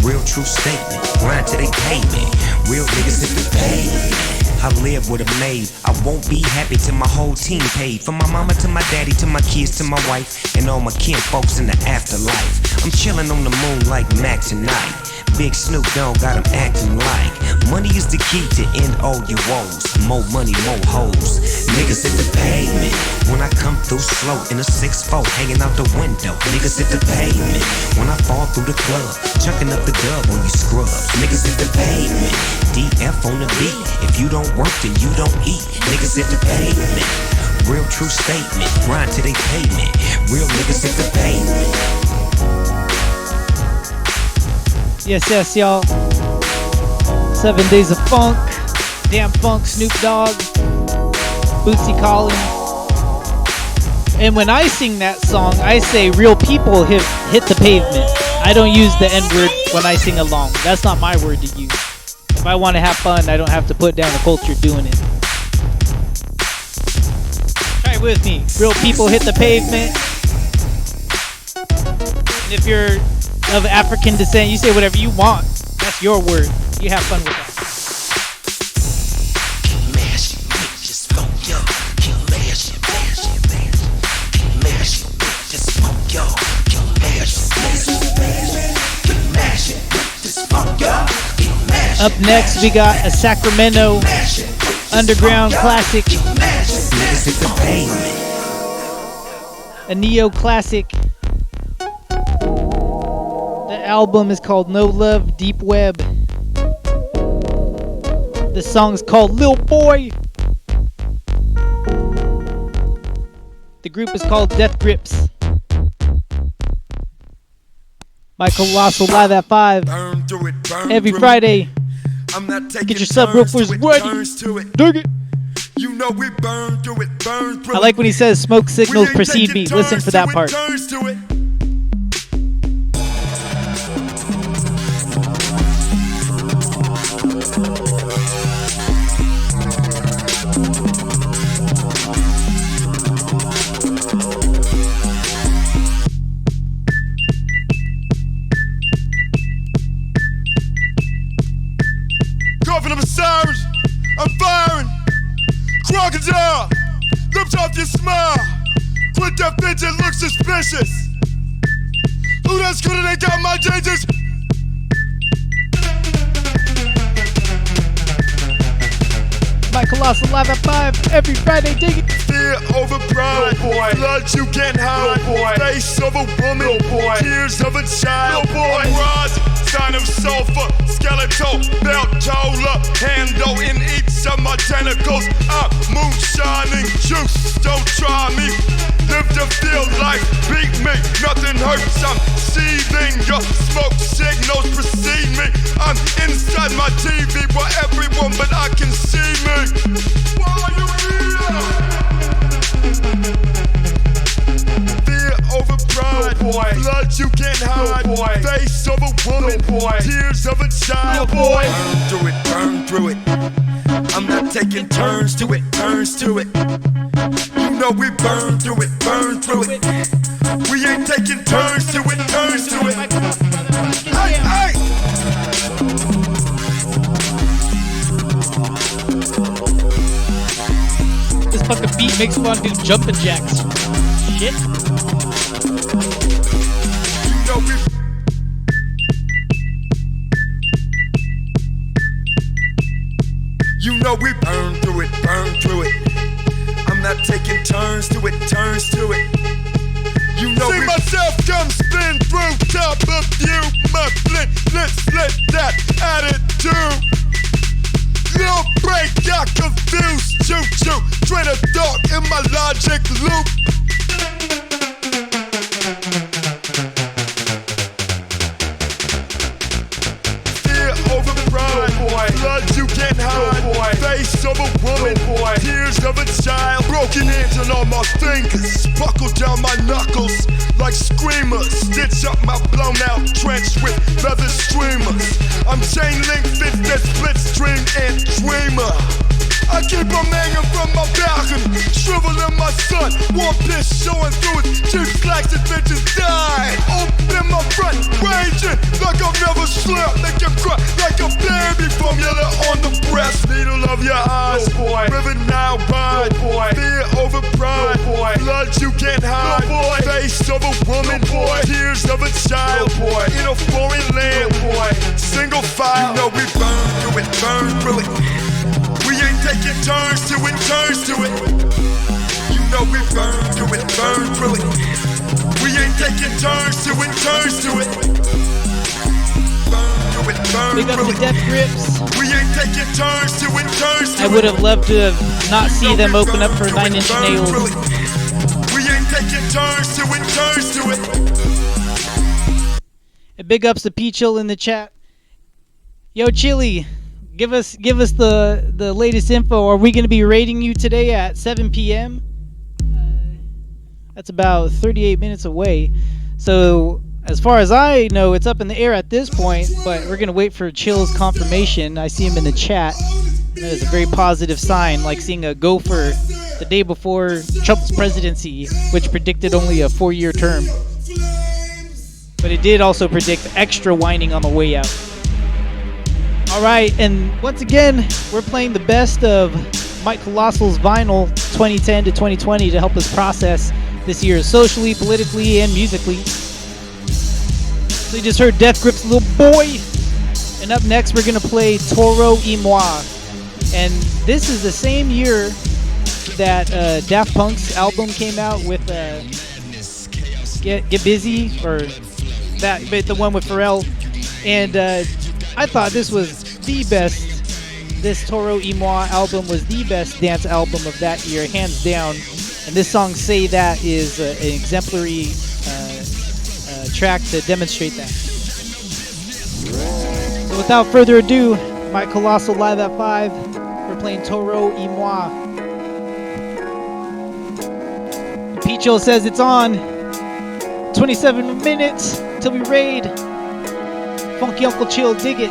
Real true statement, grind till they pay me. Real niggas hit the pavement. I live with a maid. I won't be happy till my whole team paid. From my mama to my daddy to my kids to my wife and all my kin folks in the afterlife. I'm chilling on the moon like Mac tonight. Big Snoop Dogg got 'em acting like money is the key to end all your woes. More money, more hoes. Niggas hit the pavement when I come through slow in a 6'4", hanging out the window. Niggas hit the pavement when I fall through the club, chucking up the dub on you scrubs. Niggas hit the pavement, DF on the beat. If you don't work, then you don't eat. Niggas hit the pavement. Real true statement, grind till they pay me. Real niggas hit the pavement. Yes, y'all. 7 days of funk. Damn Funk, Snoop Dogg, Bootsy Collins. And when I sing that song, I say real people hit the pavement. I don't use the N-word when I sing along. That's not my word to use. If I want to have fun, I don't have to put down the culture doing it. Try it with me. Real people hit the pavement. And if you're of African descent, you say whatever you want. That's your word. You have fun with that. Up next, we got a Sacramento underground classic, a neo classic. The album is called No Love, Deep Web. The song's called Lil Boy. The group is called Death Grips. Mike Colossal live at 5 every Friday. Get your subwoofers ready. Dig it. You know we burn through it, burn through it. I like when he says smoke signals precede me. Listen for that part. Coughing up a sirens, I'm firing. Crocodile, lift off your smile. Quit that fidget, look suspicious. Who that's good and they got my changes? Mike Colossal live at 5 every Friday. Dig it. Fear over pride, boy. Blood you can't hide, boy. Face of a woman, boy. Tears of a child, boy. Rise, sign of sulfur, skeletal, belt toller, handle in each of my tentacles. I'm moonshining juice, don't try me. Live to feel life, beat me, nothing hurts. I'm seething, your smoke signals precede me. I'm inside my TV where everyone but I can see me. Why are you here? Fear over pride, boy. Blood you can't hide, boy. Face of a woman, boy. Tears of a child, boy. Burn through it. I'm not taking turns to it, turns to it. You know we burn through it, burn through it. We ain't taking turns to it, turns to it. Hey, hey! This fucking beat makes me want to do jumping jacks. Shit. You know we burn through it, burn through it. I'm not taking turns to it, turns to it. You know see myself come spin through top of you, my flint. Let's let that attitude. Little break got confused, choo-choo. Train of thought in my logic loop. Fear over pride, boy. Blood you can't hide, boy. Face of a woman, boy. Tears of a child. Broken hands and all my fingers. Buckle down my knuckles like screamers. Stitch up my blown out trench with feather streamers. I'm chain link fit that split stream and dreamer. I keep on hanging from my balcony, shriveling my sun. One piss showing through it, cheap slacks and bitches die. Open my front, raging like I've never slept. Make him cry like a baby, formula on the breast. Needle of your eyes, boy. Rivet now by, boy. Fear over pride, boy. Blood you can't hide, boy. Face of a woman, boy. Tears of a child, boy. In a foreign land, boy. Single file, you know we burn through it, burn through it. We ain't taking turns to it, turns to it. You know we burn through it, burn through it. We ain't taking turns to it, turns to it. Burn through it, burn Big up through to it. Death Grips. We ain't taking turns to it, turns to it. I would have loved to have not see them open up for 9 Inch Nails. We ain't taking turns to it, turns to it. And big ups to P-Chill in the chat. Yo, Chili, give us the latest info. Are we going to be rating you today at 7 p.m.? That's about 38 minutes away. So, as far as I know, it's up in the air at this point, but we're going to wait for Chill's confirmation. I see him in the chat. That is a very positive sign, like seeing a gopher the day before Trump's presidency, which predicted only a 4-year term. But it did also predict extra whining on the way out. Alright, and once again, we're playing the best of Mike Colossal's vinyl 2010 to 2020 to help us process this year socially, politically, and musically. So you just heard Death Grip's Little Boy. And up next, we're going to play Toro y Moi. And this is the same year that Daft Punk's album came out with Get Busy, or that bit, the one with Pharrell. And I thought this was the best. This Toro y Moi album was the best dance album of that year, hands down. And this song, Say That, is an exemplary track to demonstrate that. So without further ado, Mike Colossal live at 5. We're playing Toro y Moi. Picho says it's on. 27 minutes till we raid. Funky Uncle Chill, dig it.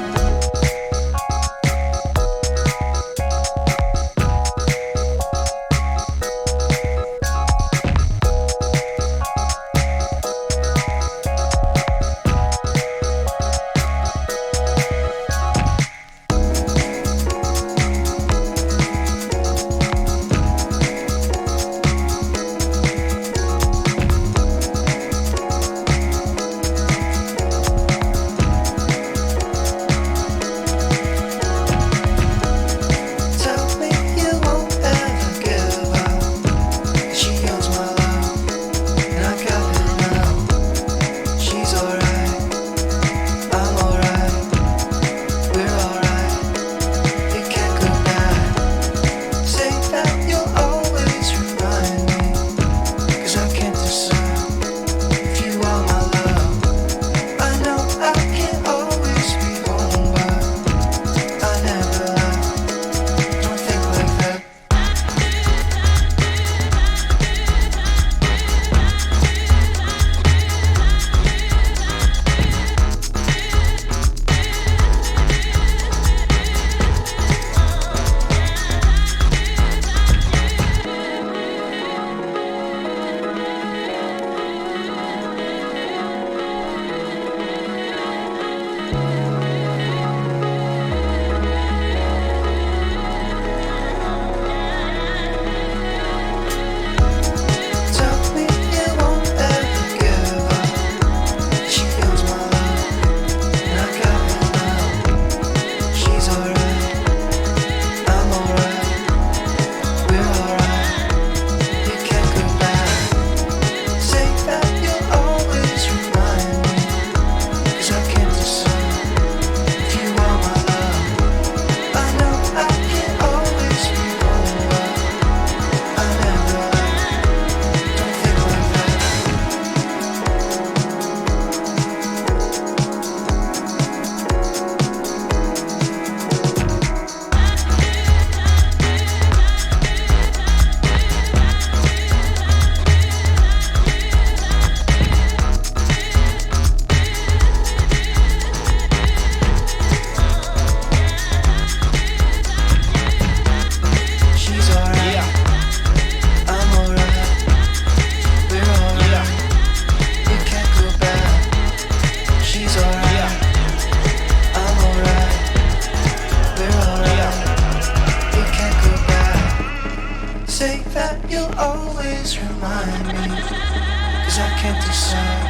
Cause I can't decide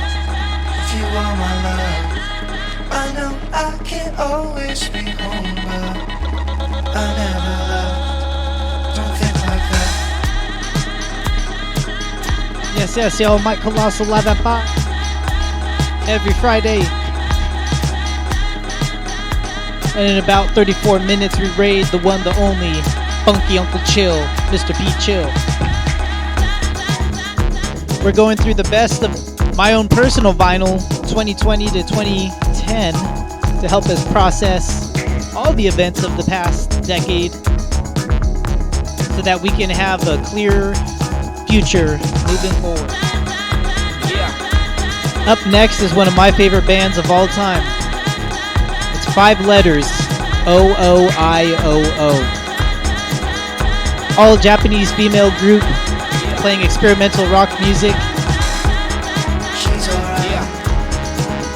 if you are my love. I know I can't always be home, but I never loved. Don't think like that. Yes, yo, Mike Colossal live at 5 every Friday. And in about 34 minutes, we raid the one, the only Funky Uncle Chill, Mr. P. Chill. We're going through the best of my own personal vinyl, 2020 to 2010, to help us process all the events of the past decade so that we can have a clear future moving forward. Yeah. Up next is one of my favorite bands of all time. It's 5 letters, OOIOO. All Japanese female group playing experimental rock music. She's alright.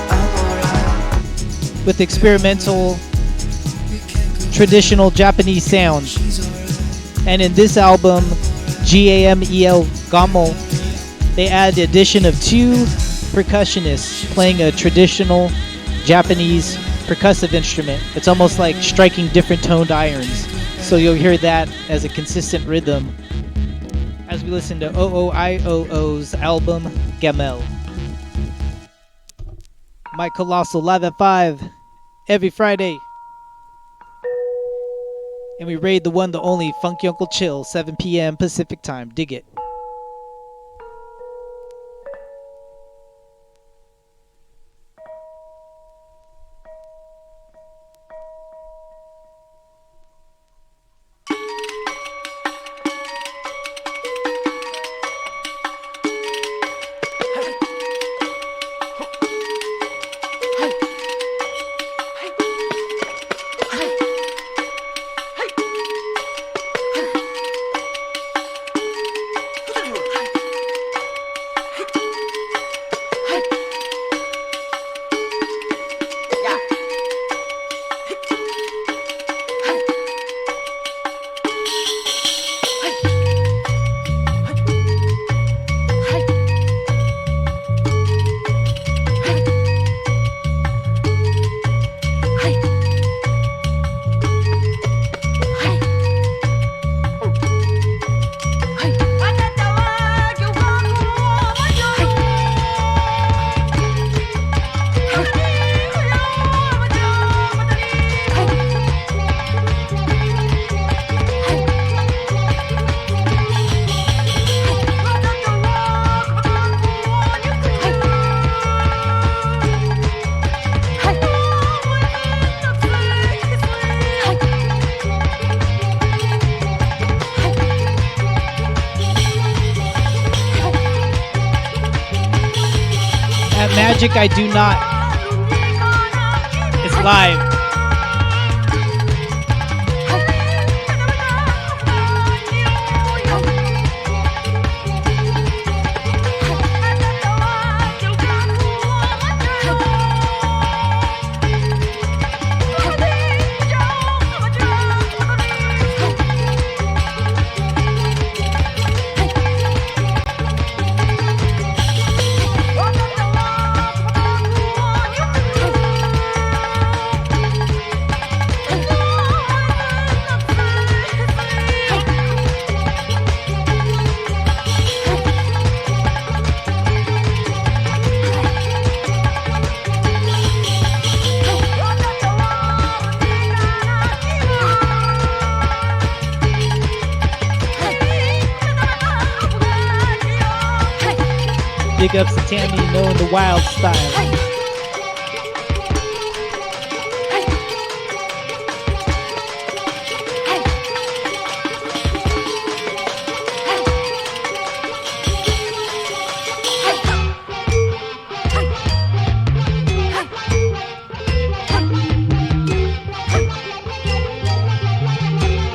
I'm alright. With experimental traditional Japanese sounds. And in this album, GAMEL, Gamel, they add the addition of 2 percussionists playing a traditional Japanese percussive instrument. It's almost like striking different toned irons. So you'll hear that as a consistent rhythm as we listen to OOIOO's album, Gamel. Mike Colossal live at 5 every Friday. And we raid the one, the only Funky Uncle Chill, 7 p.m. Pacific time. Dig it. Magic, I do not. It's live. Big ups to Tammy, knowing the wild style.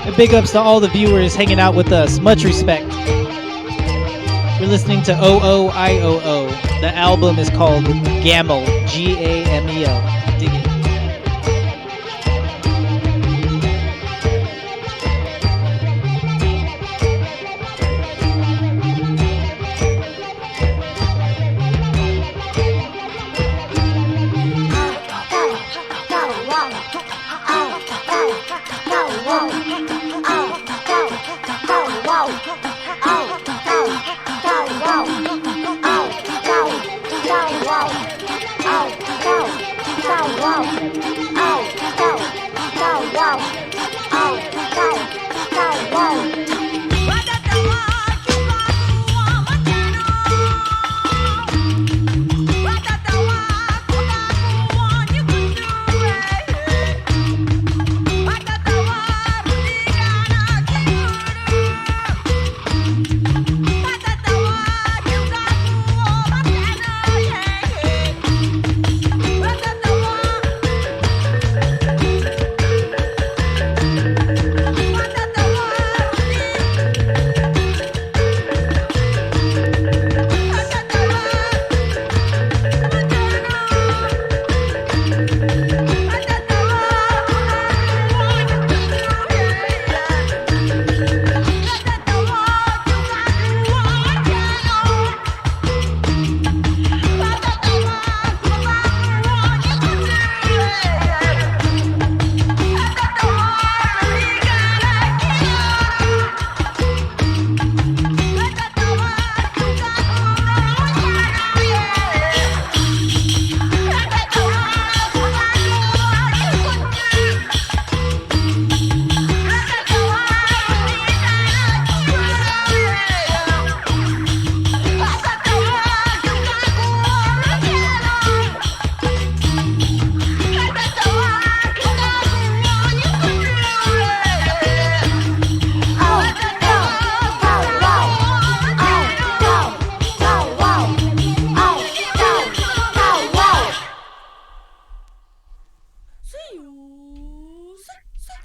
And big ups to all the viewers hanging out with us. Much respect. We're listening to OOIOO. The album is called Gamel, Gamel. Dig it.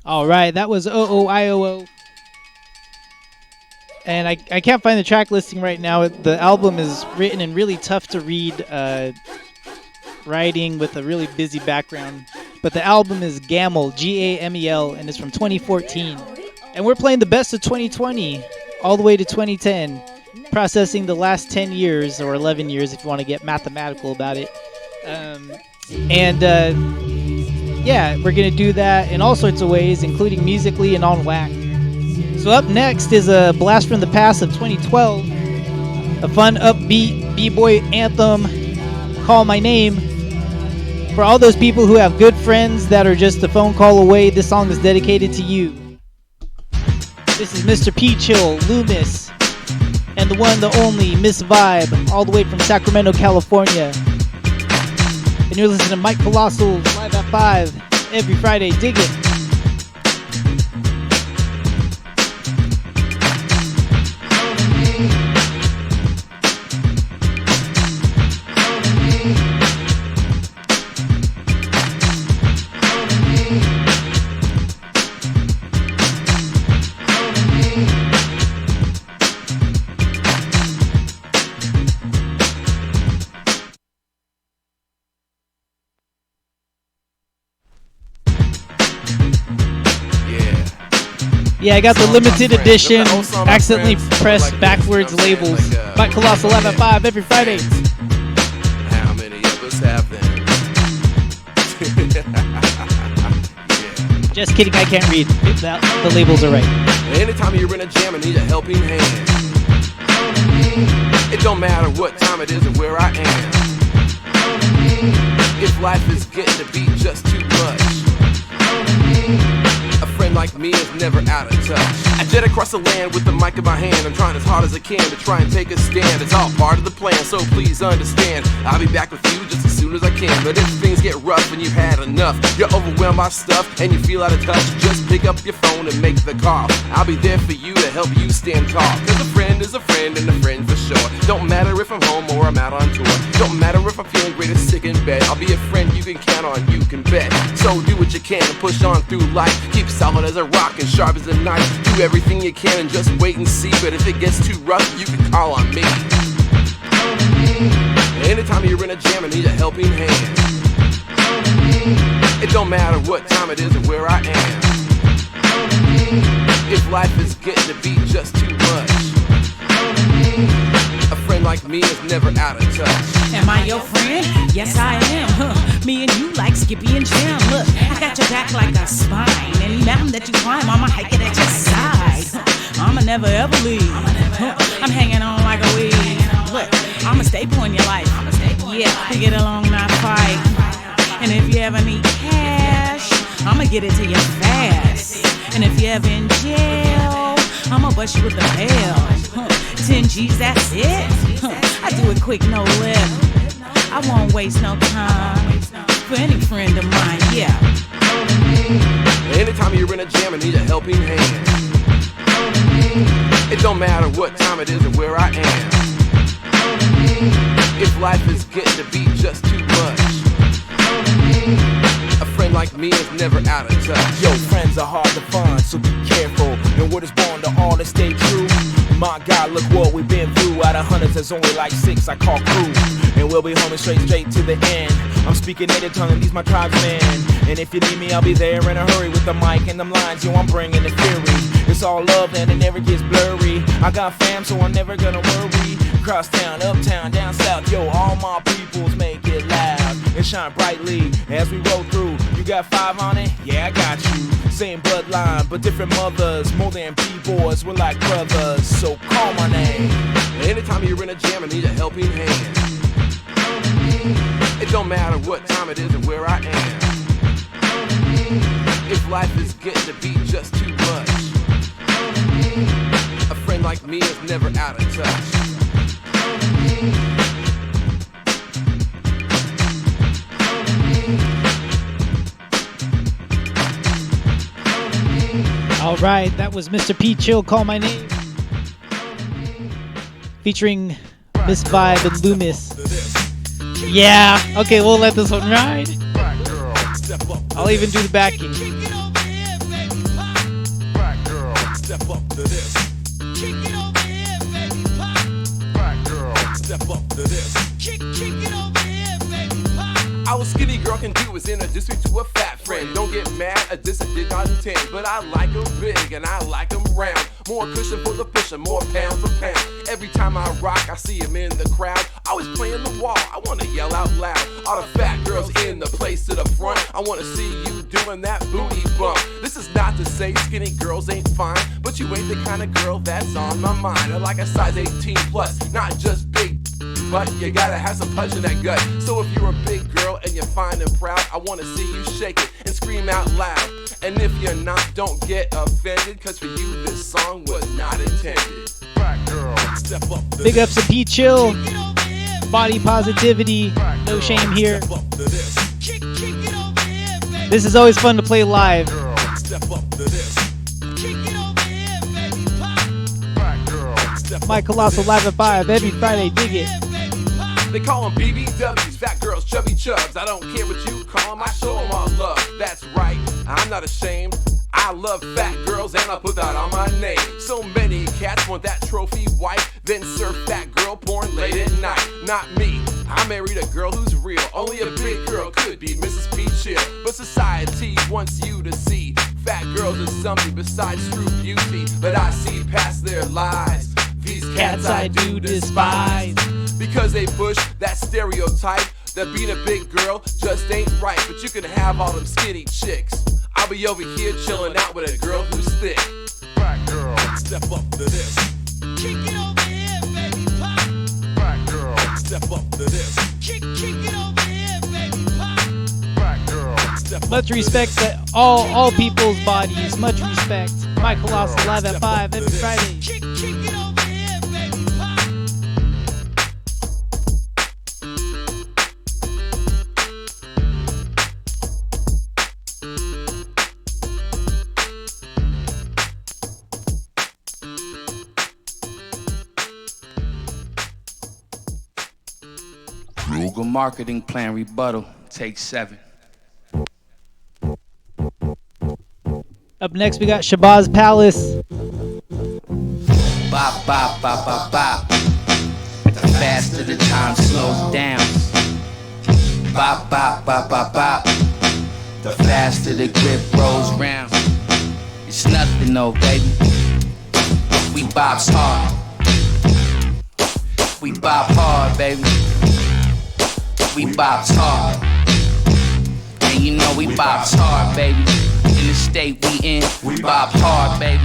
All right, that was OOIOO. And I can't find the track listing right now. The album is written in really tough to read writing with a really busy background. But the album is Gamel, Gamel, and it's from 2014. And we're playing the best of 2020 all the way to 2010, processing the last 10 years or 11 years if you want to get mathematical about it. Yeah, we're going to do that in all sorts of ways, including musically and on whack. So up next is a blast from the past of 2012, a fun upbeat b-boy anthem, Call My Name. For all those people who have good friends that are just a phone call away, this song is dedicated to you. This is Mr. P. Chill, Loomis, and the one, the only, Miss Vibe, all the way from Sacramento, California. And you're listening to Mike Colossal live at 5 every Friday. Dig it. Yeah, I got the limited edition, accidentally pressed backwards labels. Mike Colossal live at 5 every Friday. How many of us have them? Yeah. Just kidding, I can't read. The labels are right. Anytime you're in a jam and need a helping hand, it don't matter what time it is or where I am. If life is getting to be just too much, a friend like me is never out of touch. I jet across the land with the mic in my hand. I'm trying as hard as I can to try and take a stand. It's all part of the plan, so please understand. I'll be back with you just as soon as I can. But if things get rough and you've had enough, you're overwhelmed by stuff and you feel out of touch, just pick up your phone and make the call. I'll be there for you to help you stand tall. Cause a friend is a friend and a friend for sure. Don't matter if I'm home or I'm out on tour. Don't matter if I'm feeling great or sick in bed. I'll be a friend you can count on, you can bet. So do what you can and push on through life. Keep solid as a rock and sharp as a knife. Do everything you can and just wait and see. But if it gets too rough, you can call on me. Anytime you're in a jam and need a helping hand, it don't matter what time it is or where I am. If life is getting to be just too much, a friend like me is never out of touch. Am I your friend? Yes, I am. Me and you like Skippy and Jam. Look, I got your back like a spine. Any mountain that you climb, I'ma hike it at your side. I'ma never ever leave. I'm hanging on like a weed. Look, I'm a staple in your life. Yeah, we get along, not fight. And if you ever need cash, I'ma get it to you fast. And if you ever in jail, I'ma bust you with the bail. 10 G's, that's it. I do it quick, no lip. I won't waste no time for any friend of mine, yeah. Anytime you're in a jam and need a helping hand, it don't matter what time it is or where I am. If life is getting to be just too much, a friend like me is never out of touch. Yo, friends are hard to find, so be careful. And what is born to all that stay true. My God, look what we've been through. Out of hundreds, there's only like 6 I call crew. And we'll be homing straight to the end. I'm speaking native tongue and these my tribesmen. And if you need me, I'll be there in a hurry with the mic and them lines. Yo, I'm bringing the fury. It's all love and it never gets blurry. I got fam, so I'm never gonna worry. Cross town, uptown, down south. Yo, all my peoples make it loud and shine brightly as we roll through. You got 5 on it? Yeah, I got you. Same bloodline, but different mothers. More than B-boys, we're like brothers. So call my name. Anytime you're in a jam and need a helping hand, it don't matter what time it is or where I am. If life is getting to be just too much, a friend like me is never out of touch. All right, that was Mr. P. Chill, Call My Name, featuring Miss Vibe and Loomis. Yeah, okay, we'll let this one ride. I'll even do the backing. Step up to this. Kick it over here, baby pop. Black girl, step up to this. Kick it over here, baby pop. All a skinny girl can do is introduce me to a fat friend. Don't get mad at this, I did not intend. But I like them big and I like them round. More cushion for the pusher, more pound for pound. Every time I rock, I see him in the crowd. Always playing the wall, I wanna yell out loud. All the fat girls in the place to the front. I wanna see you doing that booty bump. This is not to say skinny girls ain't fine, but you ain't the kind of girl that's on my mind. I like a size 18 plus, not just big, but you gotta have some punch in that gut. So if you're a big girl and you're fine and proud, I wanna see you shake it and scream out loud. And if you're not, don't get offended, cause for you this song was not intended. Black girl, step up to Big ups to P. Chill, body positivity, no shame here. This is always fun to play live. Girl, step up to this. Mike Colossal live at 5 every Friday, dig it. They call them BBWs, fat girls, chubby chubs. I don't care what you call them, I show them all love. That's right, I'm not ashamed. I love fat girls and I put that on my name. So many cats want that trophy wife, then serve fat girl porn late at night. Not me, I married a girl who's real. Only a big girl could be Mrs. P. Chill. But society wants you to see fat girls as something besides true beauty. But I see past their lies. These cats I do despise, because they push that stereotype that being a big girl just ain't right. But you can have all them skinny chicks. I'll be over here chilling out with a girl who's thick. Black girl, step up to this. Kick it over here, baby pop. Black girl, step up to this. Kick it over here, baby pop. Black girl, step up. Much respect to all people's bodies. Much respect. Mike Colossal live at 5 every Friday. Kick it over here, baby pop. Google marketing plan rebuttal, take 7. Up next, we got Shabazz Palace. Bop, bop, bop, bop, bop. The faster the time slows down. Bop, bop, bop, bop, bop. The faster the grip rolls round. It's nothing though, baby. We bops hard. We bop hard, baby. We bops hard. And you know we bops hard, baby. In the state we in, we bop hard, baby.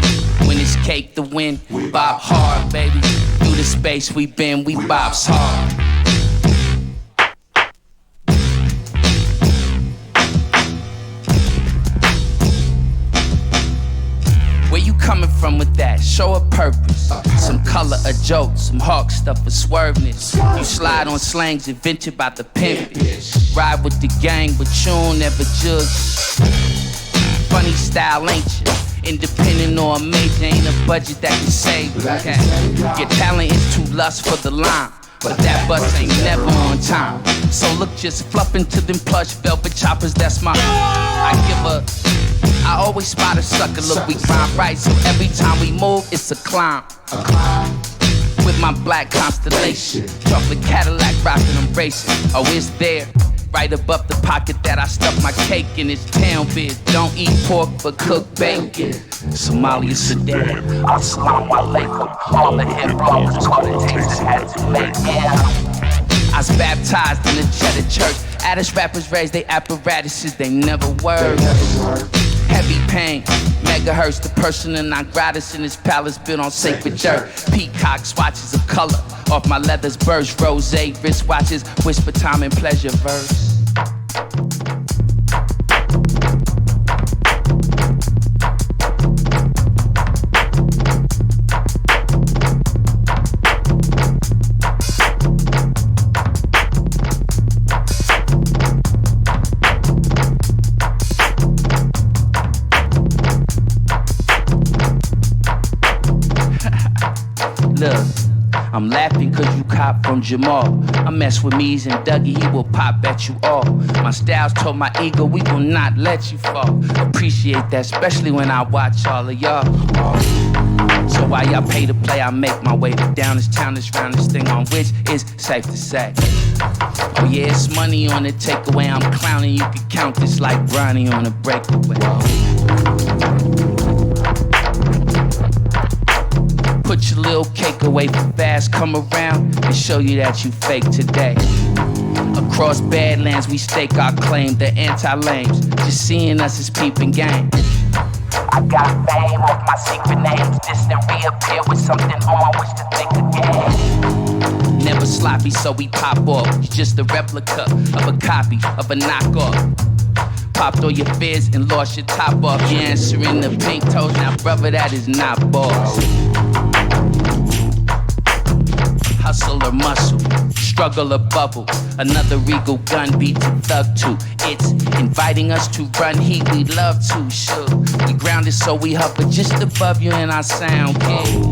When it's cake to win, we bop hard, baby. Through the space we been, we bops hard. show a purpose. Some color, a joke, some hawk stuff for swerveness. You slide on slangs invented by the pimpin'. Ride with the gang, but you don't ever judge. Funny style, ain't you? Independent or major, ain't a budget that can save you. Okay? Your talent is too lust for the line, but that bus ain't never on time. So look, just fluff into them plush velvet choppers, that's my I always spot a sucker, look, we grind right, so every time we move, it's a climb. With my black constellation, chocolate Cadillac rockin', I'm racing. Oh, it's there, right above the pocket that I stuff my cake in. It's town biz, don't eat pork but cook bacon. Somalia, Sudan, Assalamu alaikum. All the hip hop, all the takes that had to make, yeah. I was baptized in the cheddar church. Addish rappers raise they apparatuses, they never work. Heavy pain, megahertz, the person and not gratis in his palace built on sacred dirt. Peacock swatches of color, off my leathers burst. Rose wristwatches, whisper time and pleasure verse. Look, I'm laughing cause you cop from Jamal. I mess with Mees and Dougie, he will pop at you all. My styles told my ego, we will not let you fall. Appreciate that, especially when I watch all of y'all. So while y'all pay to play, I make my way to down this town, this round, this thing on which is safe to say. Oh yeah, it's money on the takeaway, I'm clowning, you can count this like Bronny on a breakaway. Put your little cake away for fast, come around and show you that you fake today. Across Badlands, we stake our claim, the anti-lames, just seeing us as peeping game. I got fame off my secret names, distant reappear with something on, wish to think again. Never sloppy, so we pop off, you're just a replica of a copy, of a knockoff. Popped all your fears and lost your top off, you're answering the pink toes, now brother, that is not boss. Hustle or muscle, struggle or bubble. Another regal gun beat to thug to. It's inviting us to run heat, we love to, sure. We grounded so we hover just above you in our sound, kid.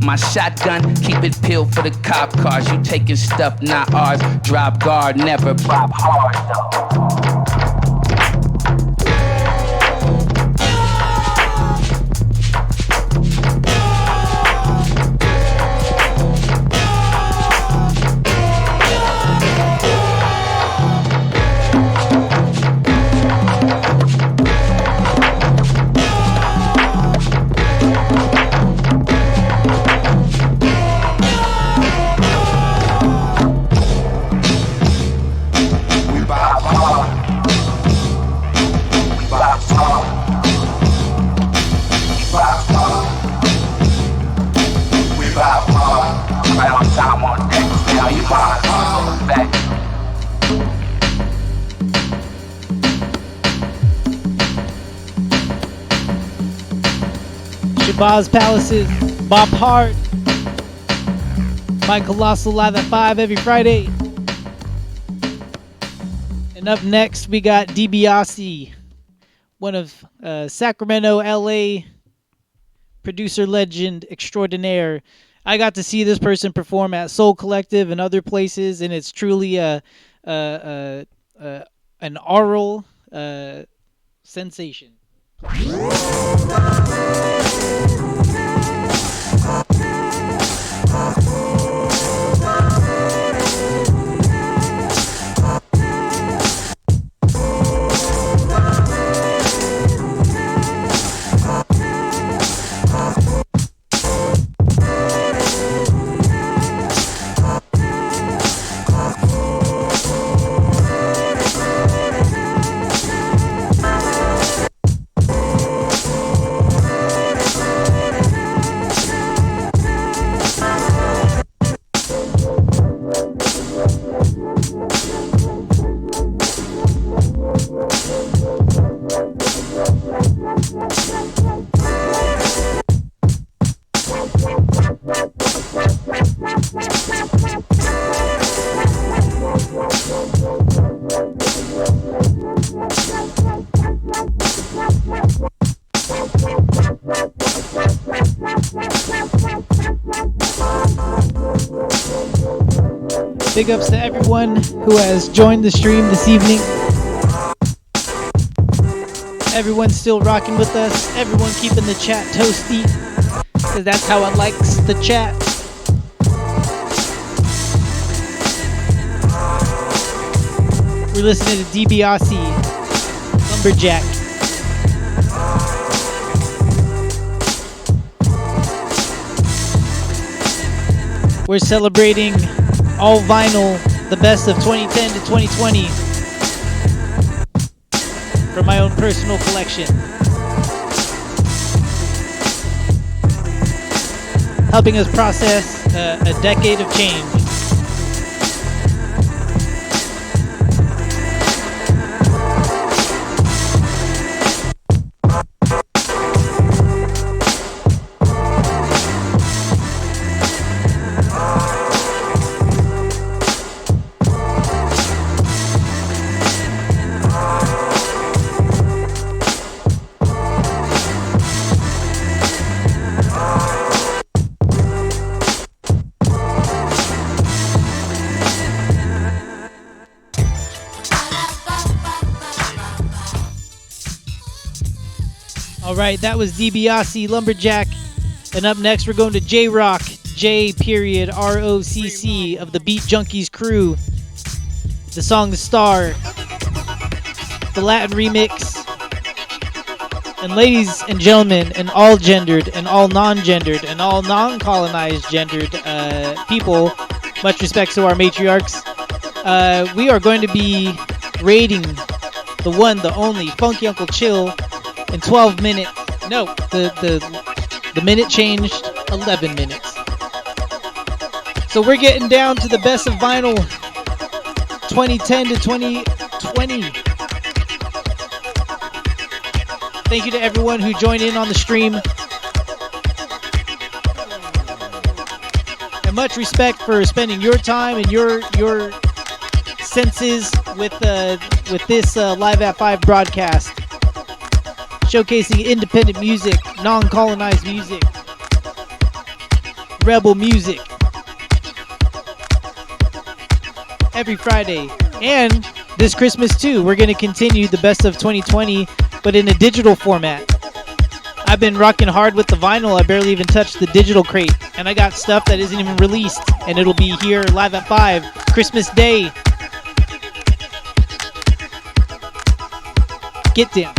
My shotgun, keep it peeled for the cop cars. You taking stuff, not ours. Drop guard, never pop hard though. Shabazz Palaces, Bob Hart, Mike Colossal live at 5 every Friday. And up next, we got DiBiase, one of Sacramento, LA producer legend extraordinaire. I got to see this person perform at Soul Collective and other places, and it's truly an aural sensation. Big ups to everyone who has joined the stream this evening. Everyone's still rocking with us. Everyone keeping the chat toasty, because that's how I likes the chat. We're listening to DiBiase, Lumberjack. We're celebrating all vinyl, the best of 2010 to 2020 from my own personal collection. Helping us process a decade of change. Alright, that was DiBiase, Lumberjack. And up next, we're going to J-Rock, J.R.O.C.C. of the Beat Junkies crew. The song The Star, the Latin remix. And ladies and gentlemen, and all gendered, and all non-gendered, and all non-colonized gendered people, much respect to our matriarchs, we are going to be rating the one, the only, Funky Uncle Chill in 12 minutes. No, the minute changed 11 minutes. So we're getting down to the best of vinyl 2010 to 2020. Thank you to everyone who joined in on the stream. And much respect for spending your time and your senses with this Live at 5 broadcast. Showcasing independent music, non-colonized music, rebel music. Every Friday. And this Christmas too, we're going to continue the best of 2020, but in a digital format. I've been rocking hard with the vinyl. I barely even touched the digital crate. And I got stuff that isn't even released. And it'll be here live at 5, Christmas Day. Get down.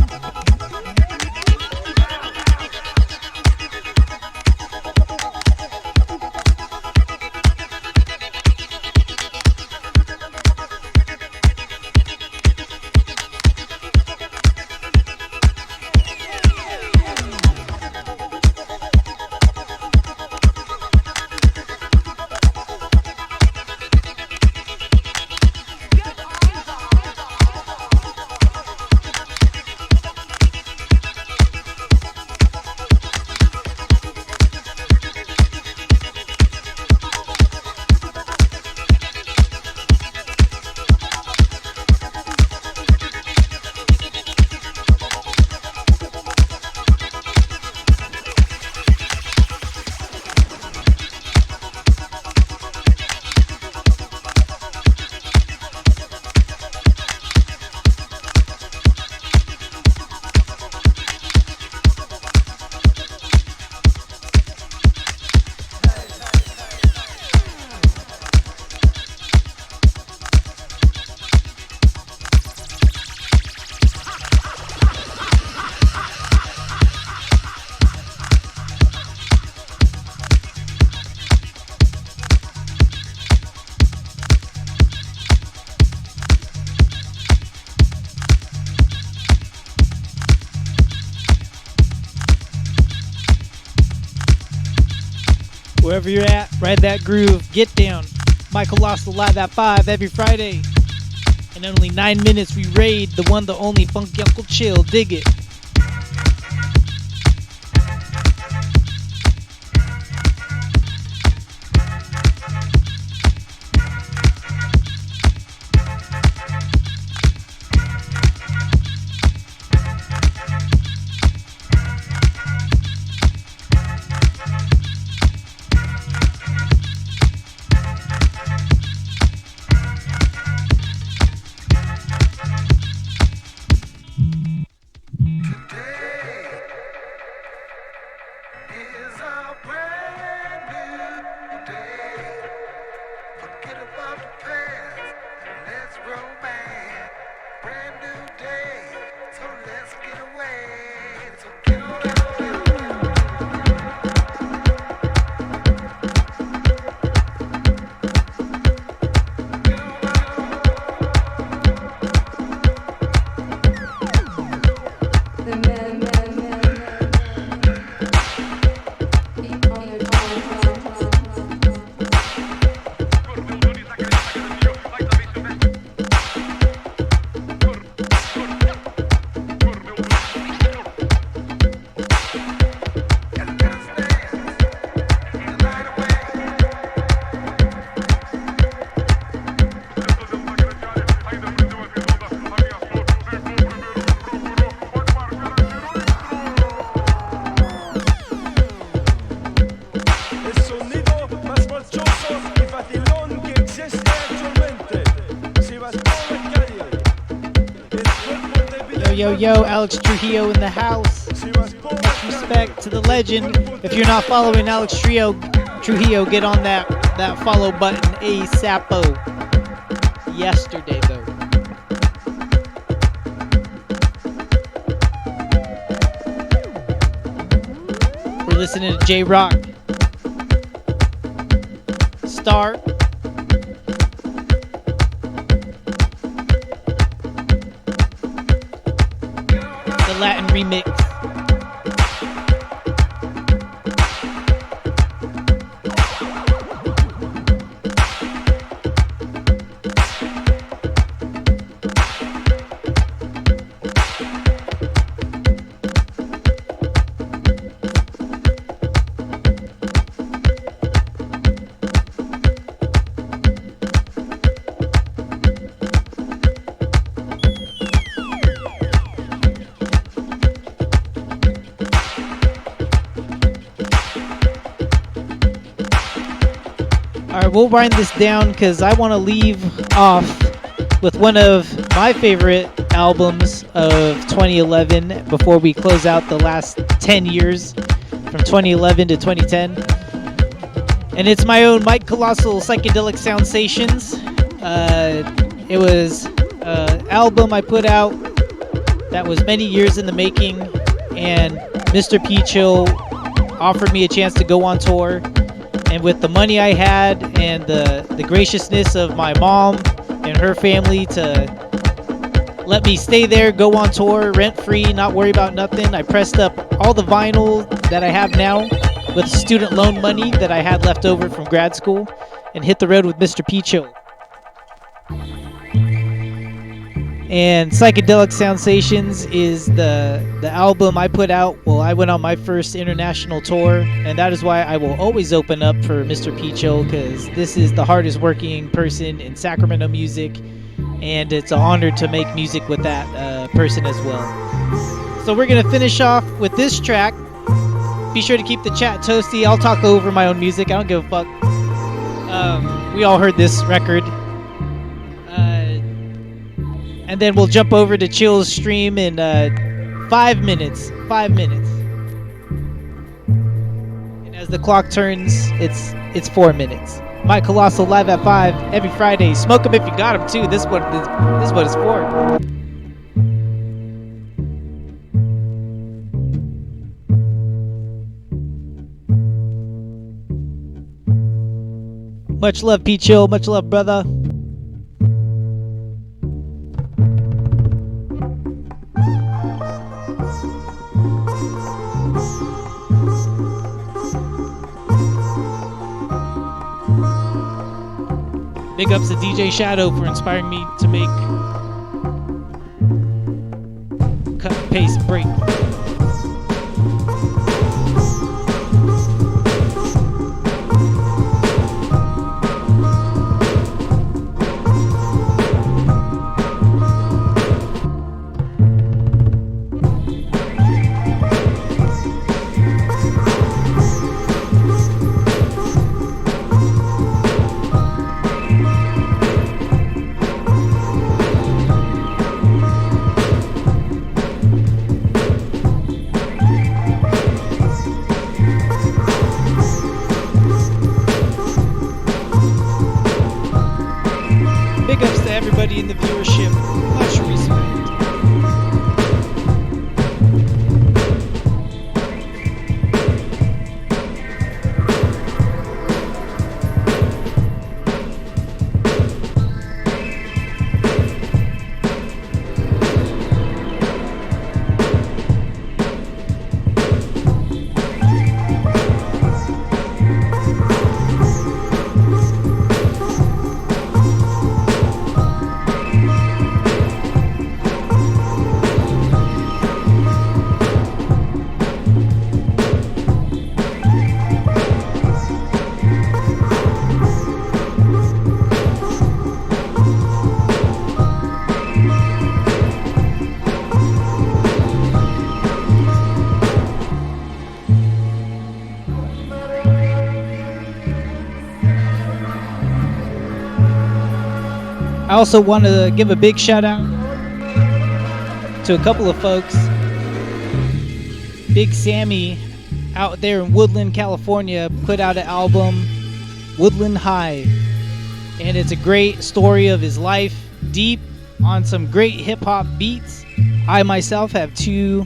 Wherever you're at, ride that groove, get down. Mike Colossal live at 5 every Friday. In only 9 minutes, we raid the one, the only Funky Uncle Chill. Dig it. yo, Alex Trujillo in the house. Much respect to the legend. If you're not following Alex Trujillo, get on that follow button ASAPO. Yesterday, though. We're listening to J-Rock. Star. The Latin remix. Alright, we'll wind this down because I want to leave off with one of my favorite albums of 2011 before we close out the last 10 years from 2011 to 2010. And it's my own Mike Colossal Psychedelic Soundsations. It was an album I put out that was many years in the making, and Mr. Peachill offered me a chance to go on tour. And with the money I had and the graciousness of my mom and her family to let me stay there, go on tour, rent-free, not worry about nothing, I pressed up all the vinyl that I have now with student loan money that I had left over from grad school and hit the road with Mr. Peachill. And Psychedelic Soundsations is the album I put out while I went on my first international tour, and that is why I will always open up for Mr. Peachill, because this is the hardest working person in Sacramento music, and it's an honor to make music with that person as well. So we're going to finish off with this track. Be sure to keep the chat toasty. I'll talk over my own music. I don't give a fuck. We all heard this record. And then we'll jump over to Chill's stream in 5 minutes. 5 minutes. And as the clock turns, it's 4 minutes. Mike Colossal live at 5 every Friday. Smoke them if you got them too. This is what it's for. Much love, Peachill. Much love, brother. Big ups to DJ Shadow for inspiring me to make cut, paste, break. In the viewership, much respect. I also want to give a big shout out to a couple of folks. Big Sammy out there in Woodland, California, put out an album, Woodland High. And it's a great story of his life, deep on some great hip-hop beats. I myself have 2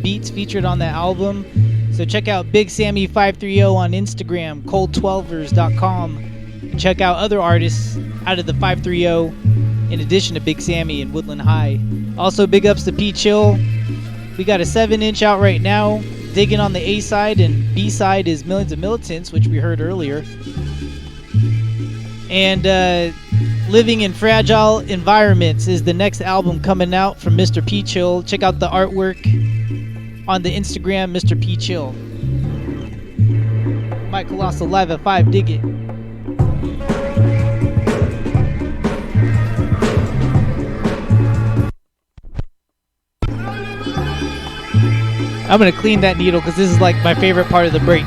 beats featured on that album. So check out Big Sammy 530 on Instagram, cold12ers.com. Check out other artists out of the 530 in addition to Big Sammy and Woodland High. Also, big ups to P Chill. We got a 7-inch out right now. Digging on the A side, and B side is Millions of Militants, which we heard earlier. And Living in Fragile Environments is the next album coming out from Mr. P Chill. Check out the artwork on the Instagram, Mr. P Chill. Mike Colossal live at 5. Dig it. I'm gonna clean that needle because this is like my favorite part of the break.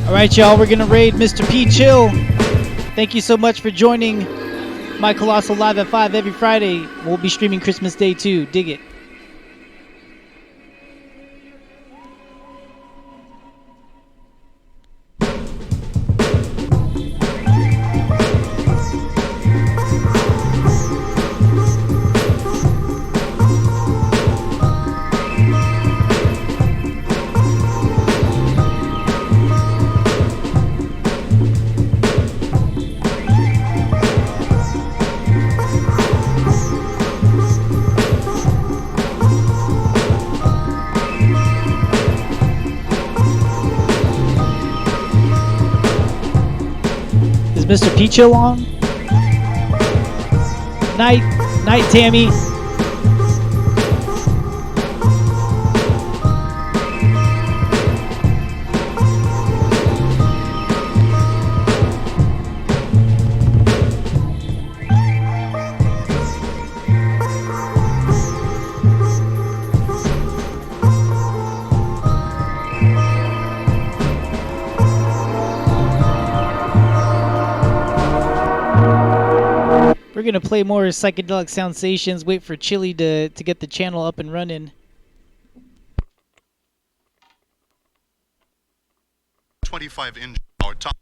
Alright, y'all, we're gonna raid Mr. P Chill. Thank you so much for joining Mike Colossal live at 5 every Friday. We'll be streaming Christmas Day too. Dig it. Mr. P Chill on? Night, Tammy. We're gonna play more psychedelic soundsations. Wait for Chili to get the channel up and running. 25-inch or top.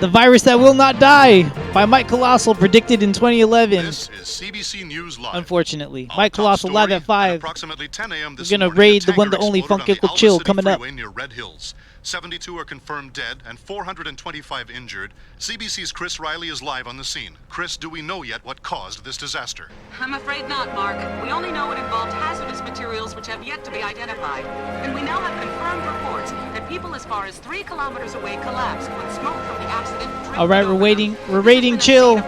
The Virus That Will Not Die by Mike Colossal, predicted in 2011. This is CBC News Live. Unfortunately, Mike Colossal live at 5. Approximately 10 a.m. We're gonna raid the one, the only Funkical Chill coming up. Near Red Hills. 72 are confirmed dead and 425 injured. CBC's Chris Riley is live on the scene. Chris, do we know yet what caused this disaster? I'm afraid not, Mark. We only know it involved hazardous materials which have yet to be identified. And we now have confirmed reports that people as far as 3 kilometers away collapsed when smoke from the accident. All right, we're raiding Chill.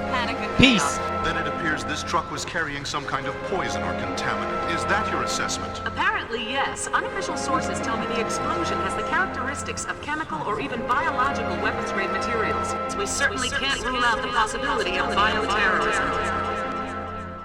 Peace. Then it appears this truck was carrying some kind of poison or contaminant. Is that your assessment? Apparently, yes. Unofficial sources tell me the explosion has the characteristics of chemical or even biological weapons-grade materials. We certainly can't rule out the possibility of bioterrorism.